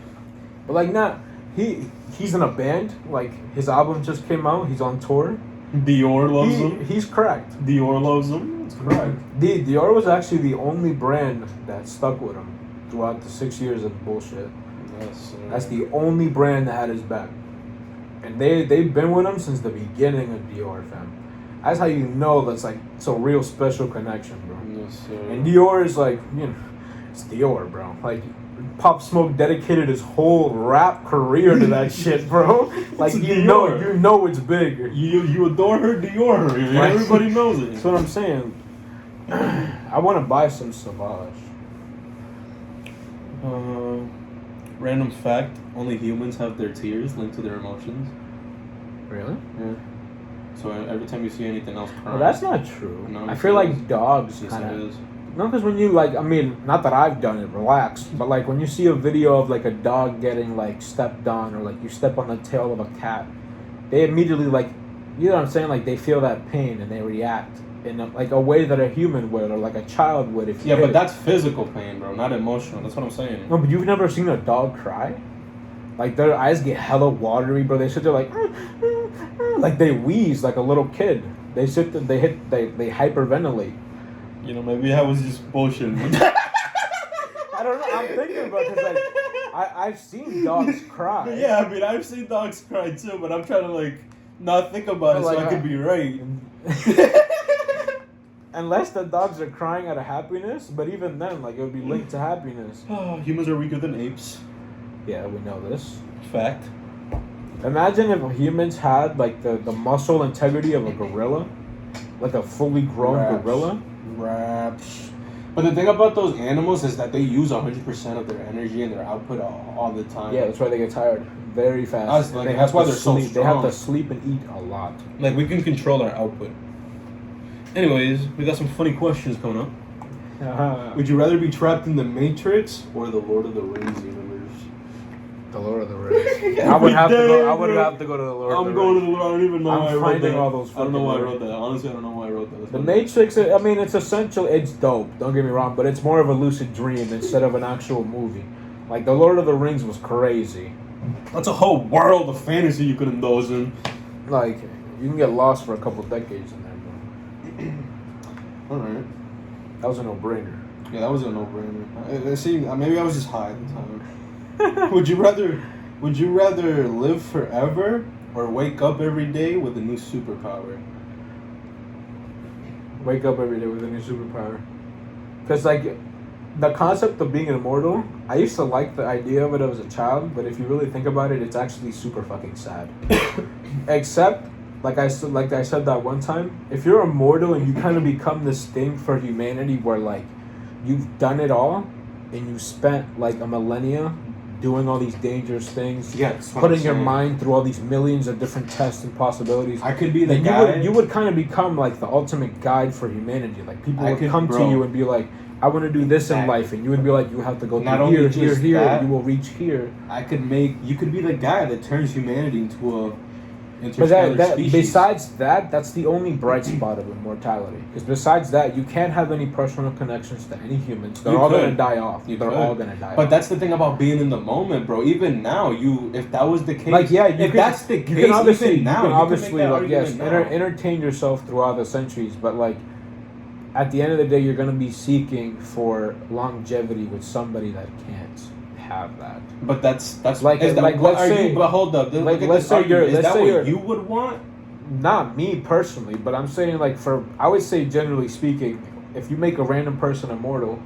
But, like, he's in a band. Like, his album just came out. He's on tour. Dior loves him. He's cracked. Dior loves him. That's correct. Dior was actually the only brand that stuck with him throughout the 6 years of bullshit. Yes, sir. That's the only brand that had his back. And they've been with him since the beginning of Dior, fam. That's how you know that's, like, it's a real special connection, bro. Yes, sir. And Dior is, like, you know, it's Dior, bro. Like, Pop Smoke dedicated his whole rap career to that shit, bro. Like, you know it's big. You adore her, Dior her. Right? Everybody knows it. That's what I'm saying. I want to buy some Savage. Random fact: only humans have their tears linked to their emotions. Really? Yeah. So every time you see anything else crying. Well, that's not true. No, I feel like dogs yes, kind it of. is. No, because when you, like, I mean, not that I've done it, relax, but, like, when you see a video of, like, a dog getting, like, stepped on, or, like, you step on the tail of a cat, they immediately, like, you know what I'm saying? Like, they feel that pain and they react in, a way that a human would, or, like, a child would. If you Yeah, hit but it. that's physical pain, bro, not emotional. That's what I'm saying. No, but you've never seen a dog cry? Like, their eyes get hella watery, bro. They sit there, like they wheeze like a little kid. They sit there, they hyperventilate. You know, maybe I was just bullshitting. I don't know. I'm thinking about it because, like, I've seen dogs cry. Yeah, I mean, I've seen dogs cry too, but I'm trying to, like, not think about it so I could be right. Unless the dogs are crying out of happiness, but even then, like, it would be linked to happiness. Humans are weaker than apes. Yeah, we know this. Fact. Imagine if humans had, like, the muscle integrity of a gorilla. Like a fully grown gorilla. Raps. But the thing about those animals is that they use 100% of their energy and their output all the time. Yeah, that's why they get tired very fast. That's why they're so strong. They have to sleep and eat a lot. Like, we can control our output. Anyways, we got some funny questions coming up. Would you rather be trapped in the Matrix or the Lord of the Rings universe? The Lord of the Rings. I would have to go to the Lord of the Rings. I'm going to the Lord. I don't even know why I wrote that. All those I don't know why I wrote that. Honestly, I don't know why I wrote that. The Matrix, I mean, it's essential. It's dope. Don't get me wrong, but it's more of a lucid dream instead of an actual movie. Like, the Lord of the Rings was crazy. That's a whole world of fantasy you could indulge in. Like, you can get lost for a couple decades in there, bro. Alright. That was a no-brainer. Yeah, that was a no-brainer. See, maybe I was just high at the time. Would you rather live forever or wake up every day with a new superpower? Wake up every day with a new superpower. Because, like, the concept of being immortal, I used to like the idea of it as a child, but if you really think about it, it's actually super fucking sad. Except, like I said that one time, if you're immortal and you kind of become this thing for humanity where, like, you've done it all and you spent, like, a millennia doing all these dangerous things, Yeah, that's what putting I'm your saying. mind through all these millions of different tests and possibilities. I could be the then guy. you would kind of become like the ultimate guide for humanity. Like people I would could- come to bro. you and be like, I want to do this in Exactly. life, and you would be like, you have to go Not through only here, just here, that, you will reach here. You could be the guy that turns humanity into a But interstellar that species. besides that, that's the only bright spot of immortality. Because besides that, you can't have any personal connections to any humans. They're You all could. gonna die off. You They're could. all gonna die But off. that's the thing about being in the moment, bro. Even now, if that was the case, Like yeah, if that's the case, you can obviously, even now, you can you obviously make that like yes, argument now. entertain yourself throughout the centuries, but like at the end of the day, you're gonna be seeking for longevity with somebody that can't have that. But that's Like- is that, like, what let's are say- you? But hold up, like, look at let's this say argument. you're- Is let's that say what you're- you would want? Not me personally, but I'm saying like I would say generally speaking, if you make a random person immortal,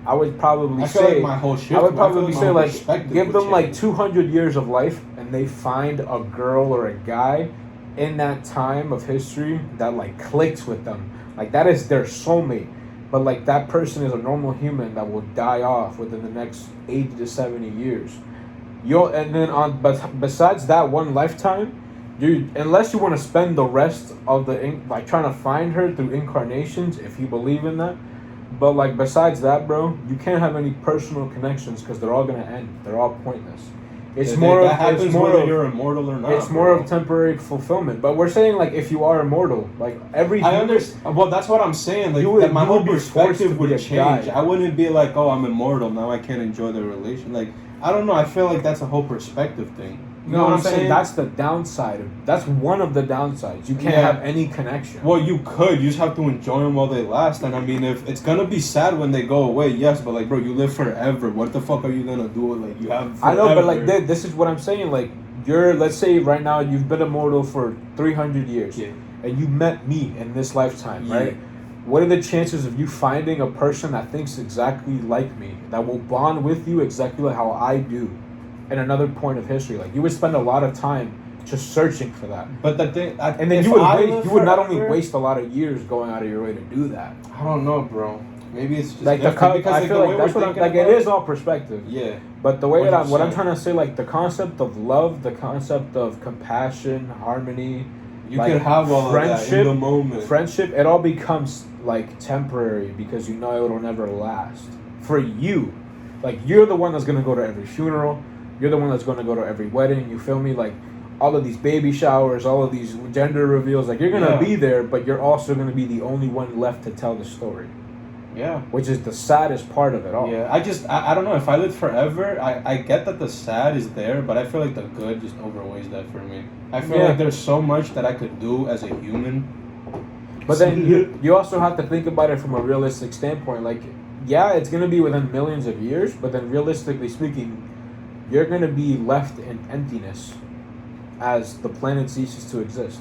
I would probably I feel say like my whole shift. I would feel probably my say whole like perspective give would them like change. 200 years of life, and they find a girl or a guy in that time of history that like clicks with them, like that is their soulmate. But like that person is a normal human that will die off within the next 80 to 70 years. But besides that one lifetime, unless you want to spend the rest of like trying to find her through incarnations, if you believe in that. But like besides that, bro, you can't have any personal connections because they're all gonna end. They're all pointless. It's more that of happens it's more whether of you're immortal or not. it's more bro. of temporary fulfillment. But we're saying like if you are immortal, like every I understand. Well, that's what I'm saying. Like You would- that my you whole would be forced to perspective would be a change. guy. I wouldn't be like, oh, I'm immortal now. I can't enjoy the relation. Like I don't know. I feel like that's a whole perspective thing. You know what I'm saying? That's the downside. That's one of the downsides. You can't Yeah. have any connection. Well, you could. You just have to enjoy them while they last. And I mean, if it's gonna be sad when they go away, yes. But like, bro, you live forever. What the fuck are you gonna do? Like, you have. I know, but like forever. this is what I'm saying. Like let's say right now you've been immortal for 300 years, Yeah. and you met me in this lifetime, Yeah. right? What are the chances of you finding a person that thinks exactly like me, that will bond with you exactly like how I do, in another point of history? Like you would spend a lot of time just searching for that, But the thing, and then you would not only waste a lot of years going out of your way to do that. I don't know, bro. Maybe it's just Like different I feel the like way that's we're what I'm, thinking like. It about is all perspective. Yeah. But the way that what I'm 100%. trying to say, like the concept of love, the concept of compassion, harmony, You like, could have all of that in friendship, the moment. friendship, it all becomes like temporary because you know it'll never last. For you, like you're the one that's gonna go to every funeral, you're the one that's gonna go to every wedding. You feel me? Like all of these baby showers, all of these gender reveals, like you're gonna Yeah. be there, but you're also gonna be the only one left to tell the story, Yeah. which is the saddest part of it all. Yeah, I don't know. If I lived forever, I get that the sad is there, but I feel like the good just overweighs that for me. I feel Yeah. like there's so much that I could do as a human. But then you also have to think about it from a realistic standpoint. Like, yeah, it's going to be within millions of years, but then realistically speaking, you're going to be left in emptiness as the planet ceases to exist,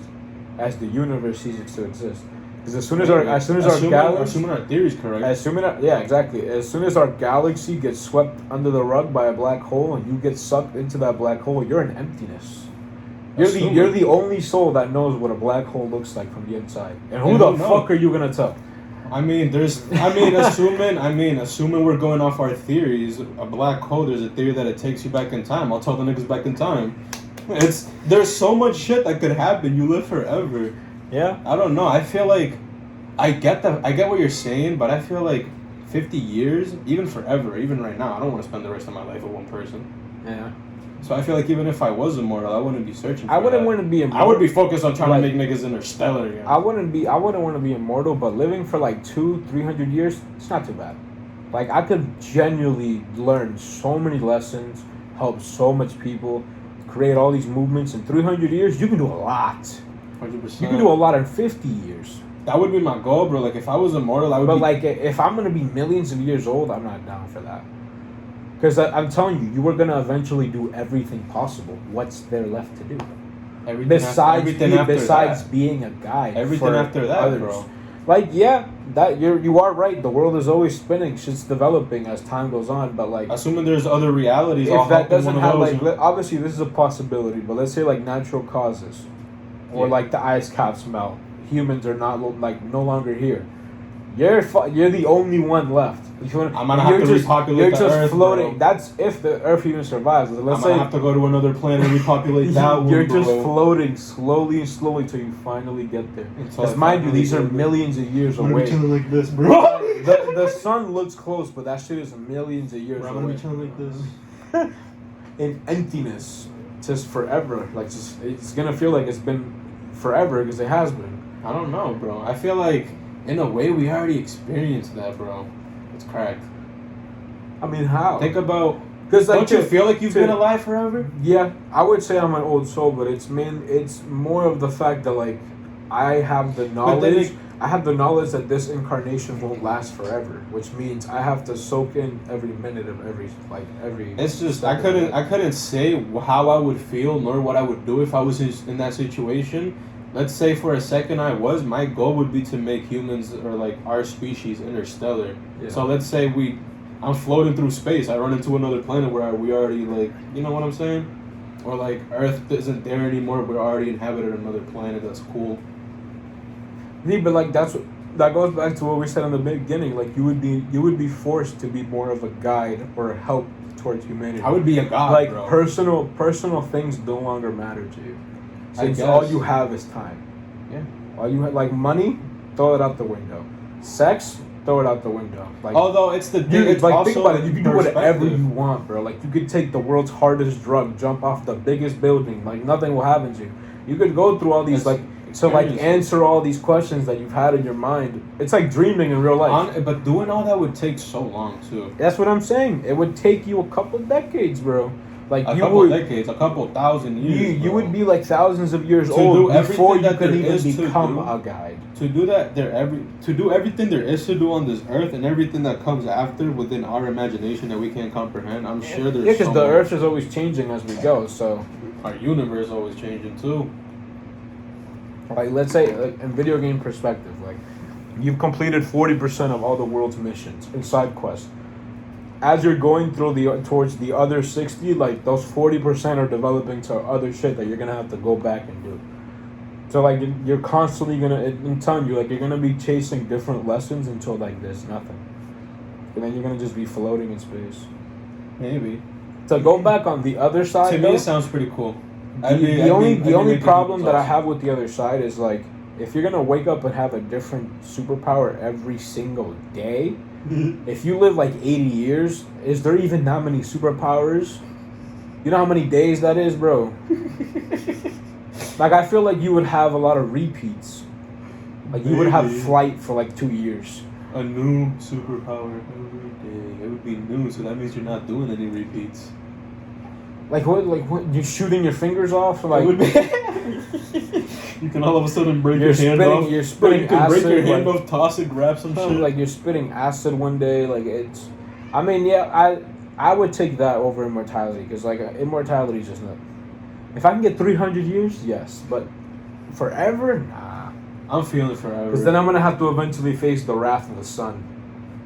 as the universe ceases to exist. Because assuming our theory is correct. as soon as our galaxy gets swept under the rug by a black hole and you get sucked into that black hole, you're in emptiness. You're the only soul that knows what a black hole looks like from the inside. And who the fuck are you gonna tell? Assuming we're going off our theories, a black hole, there's a theory that it takes you back in time. I'll tell the niggas back in time. There's so much shit that could happen. You live forever. Yeah. I don't know. I feel like I get what you're saying, but I feel like 50 years, even forever, even right now, I don't want to spend the rest of my life with one person. Yeah. So I feel like even if I was immortal, I wouldn't be searching for I wouldn't that. want to be immortal. I would be focused on trying Like, to make niggas interstellar again. I wouldn't want to be immortal, but living for like 200-300 years, it's not too bad. Like I could genuinely learn so many lessons, help so much people, create all these movements in 300 years. You can do a lot. 100%. You can do a lot in 50 years. That would be my goal, bro. Like if I was immortal, I would. But be... like if I'm gonna be millions of years old, I'm not down for that. Because I'm telling you, you are gonna eventually do everything possible. What's there left to do? Besides being a guide. Everything after that, others. bro. Like yeah, that you are right. The world is always spinning. Shit's developing as time goes on. But like, assuming there's other realities, if that doesn't have like, those... obviously this is a possibility. But let's say like natural causes, or like the ice caps melt. Humans are not no longer here. You're the only one left. I'm gonna have to repopulate You're the just Earth, floating. bro. That's if the Earth even survives. Let's I'm say gonna have to go to another planet and repopulate that one, you're bro. just floating slowly till you finally get there. Until Because I mind you, finally these are get there. millions of years I'm gonna away. be chilling like this, bro. The sun looks close, but that shit is millions of years Bro, I'm away. gonna be chilling like this. In emptiness, just forever. Like just, it's gonna feel like it's been forever because it has been. I don't know, bro. I feel like in a way we already experienced that, bro. It's cracked. I mean, how? Think about. Because like, Don't you feel like you've been alive forever? Yeah, I would say I'm an old soul, but it's more of the fact that like I have the knowledge. I have the knowledge that this incarnation won't last forever, which means I have to soak in every minute of every. It's just I couldn't say how I would feel nor what I would do if I was in that situation. Let's say for a second my goal would be to make humans or like our species interstellar. Yeah. So let's say I'm floating through space. I run into another planet where we already like, you know what I'm saying? Or like Earth isn't there anymore. We're already inhabited another planet. That's cool. Yeah, but like that goes back to what we said in the beginning. Like you would be forced to be more of a guide or a help towards humanity. I would be a god, like bro. personal things no longer matter to you. Since all you have is time. Yeah. All you have, like money, throw it out the window. Sex, throw it out the window. Like, although it's the thing, it's like also think about it. You can do whatever you want, bro. Like you could take the world's hardest drug, jump off the biggest building. Like nothing will happen to you. You could go through all these to answer all these questions that you've had in your mind. It's like dreaming in real life. But doing all that would take so long too. That's what I'm saying. It would take you a couple decades, bro. Like a couple thousand years. You would be like thousands of years old before you could even become a guide. To do that, to do everything there is to do on this earth and everything that comes after within our imagination that we can't comprehend. I'm sure there's. Yeah, because the earth is always changing as we go. So our universe is always changing too. Like let's say, in video game perspective, like you've completed 40% of all the world's missions and side quests. As you're going towards the other 60, like those 40% are developing to other shit that you're gonna have to go back and do. So like you're constantly I'm telling you, like you're gonna be chasing different lessons until like there's nothing, and then you're gonna just be floating in space. Maybe. To go back on the other side, to me it sounds pretty cool. The only problem that I have with the other side is like if you're gonna wake up and have a different superpower every single day. If you live like 80 years, is there even that many superpowers? You know how many days that is, bro? Like, I feel like you would have a lot of repeats. Like, you would have flight for like 2 years. A new superpower every day. It would be new, so that means you're not doing any repeats. Like what? You're shooting your fingers off? Like, it would be you can all of a sudden break your hand off. You're spitting you can acid. Break your hand off, toss it, grab some shit. Like you're spitting acid one day. Like it's. I mean, yeah, I would take that over immortality because like immortality is just not. If I can get 300 years, yes, but forever, nah. I'm feeling forever. Because then I'm gonna have to eventually face the wrath of the sun.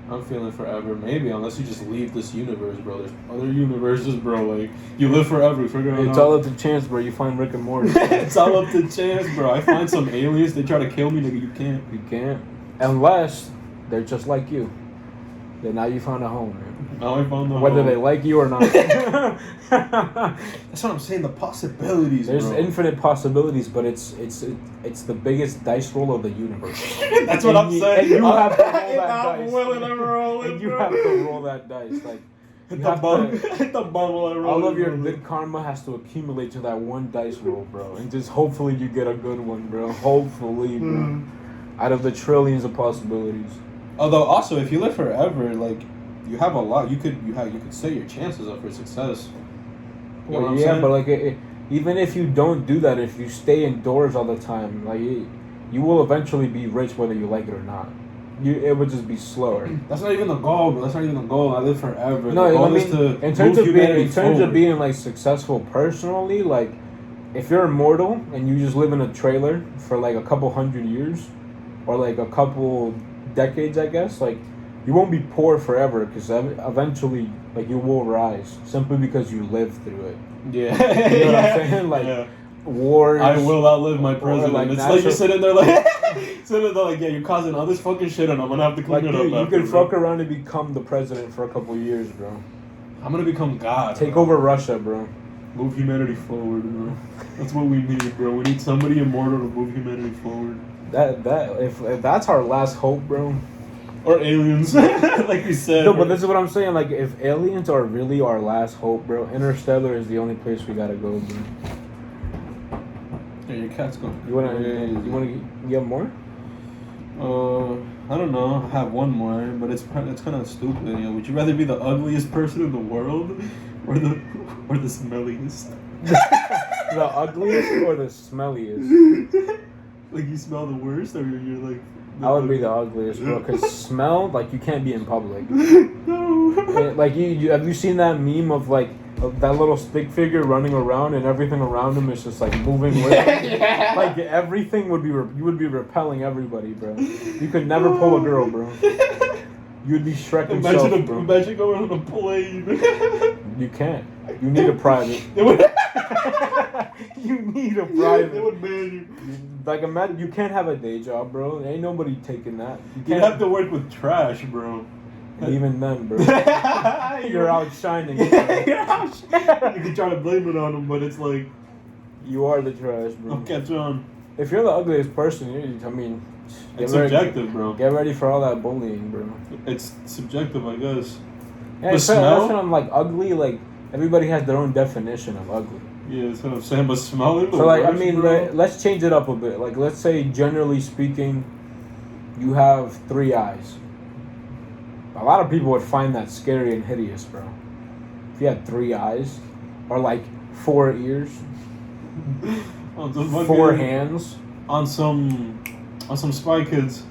I'm feeling forever, maybe, unless you just leave this universe, bro. There's other universes, bro. Like, you live forever, figure it out. It's all up to chance, bro. You find Rick and Morty. It's all up to chance, bro. I find some aliens, they try to kill me, nigga, you can't. You can't. Unless they're just like you. Then now you found a home, man. Now I found the Whether home. they like you or not. That's what I'm saying, the possibilities, There's bro. infinite possibilities, but it's the biggest dice roll of the universe. That's what I'm saying. And you have to roll that dice. And you have to roll that dice. Like, hit the bum while I roll. All of your good karma has to accumulate to that one dice roll, bro. And just hopefully you get a good one, bro. Hopefully, bro. Out of the trillions of possibilities. Although, also, if you live forever, like, you have a lot. You could set your chances up for success. You know what I'm saying? But like, even if you don't do that, if you stay indoors all the time, like, you will eventually be rich whether you like it or not. It would just be slower. That's not even the goal, bro. That's not even the goal. I live forever. No, the goal I mean, is to in terms move of being like successful personally, like, if you're immortal and you just live in a trailer for like a couple hundred years, or like a couple decades, I guess, like, you won't be poor forever because eventually, like, you will rise simply because you lived through it. Yeah. You know what I'm saying? Like, wars. I will outlive my president. like It's natural- like you're sitting there like, yeah, you're causing all this fucking shit, and I'm gonna have to clean Like it up. you after, could bro. fuck around and become the president for a couple years, bro. I'm gonna become God. Take bro. over Russia, bro. Move humanity forward, bro. That's what we need, bro. We need somebody immortal to move humanity forward. If that's our last hope, bro. Or aliens, like we said. No, bro. but this is what I'm saying. Like, if aliens are really our last hope, bro, Interstellar is the only place we gotta go, bro. Yeah, your cat's going. You wanna get more? I don't know. I have one more, but it's kind of stupid. You know, would you rather be the ugliest person in the world, or the smelliest? The ugliest or the smelliest? Like you smell the worst, or you're like. I would be the ugliest, bro. Cause smell, like, you can't be in public. No. Like you have you seen that meme of like of that little stick figure running around and everything around him is just like moving with him? Yeah. Like everything would be you would be repelling everybody, bro. You could never pull a girl, bro. You would be Shrek himself, bro. Imagine going on a plane. You can't. You need a private. You need a They private. would ban you. Like, imagine you can't have a day job, bro. Ain't nobody taking that. You You'd can't have to work with trash, bro. And even then, bro. You're You're outshining. You can try to blame it on them, but it's like, You are the trash, bro. don't catch on. If you're the ugliest person, I mean, It's get ready- subjective, bro. Get ready for all that bullying, bro. It's subjective, I guess. Yeah, The that's smell? what I'm like, ugly. Like, everybody has their own definition of ugly. Yeah, that's what I'm saying. But smelling the So, like, I worst, mean, bro. let's change it up a bit. Like, let's say, generally speaking, you have 3 eyes. A lot of people would find that scary and hideous, bro. If you had 3 eyes, or like 4 ears, On some fucking- 4 hands. On some Spy Kids.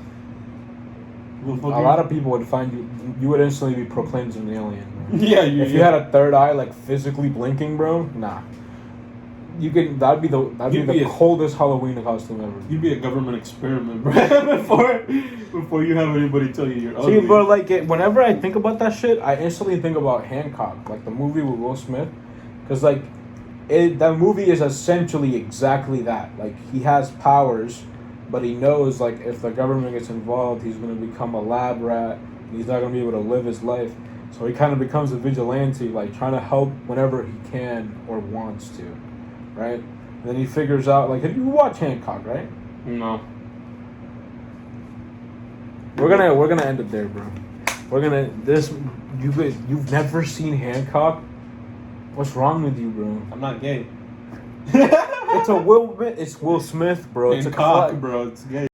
A lot of people would find you would instantly be proclaimed as an alien, bro. Yeah, If you had a 3rd eye, like physically blinking, bro, nah. That'd be You'd be the a- coldest Halloween costume ever. You'd be a government experiment, bro. before you have anybody tell you you're ugly. See, bro, like, whenever I think about that shit, I instantly think about Hancock, like the movie with Will Smith, because like, that movie is essentially exactly that. Like, he has powers, but he knows like if the government gets involved, he's gonna become a lab rat. And he's not gonna be able to live his life, so he kind of becomes a vigilante, like trying to help whenever he can or wants to, right? And then he figures out, like, you watch Hancock, right? No. We're gonna end it there, bro. You've never seen Hancock? What's wrong with you, bro? I'm not gay. It's Will Smith, bro. It's a Hancock, cla- bro. It's gay.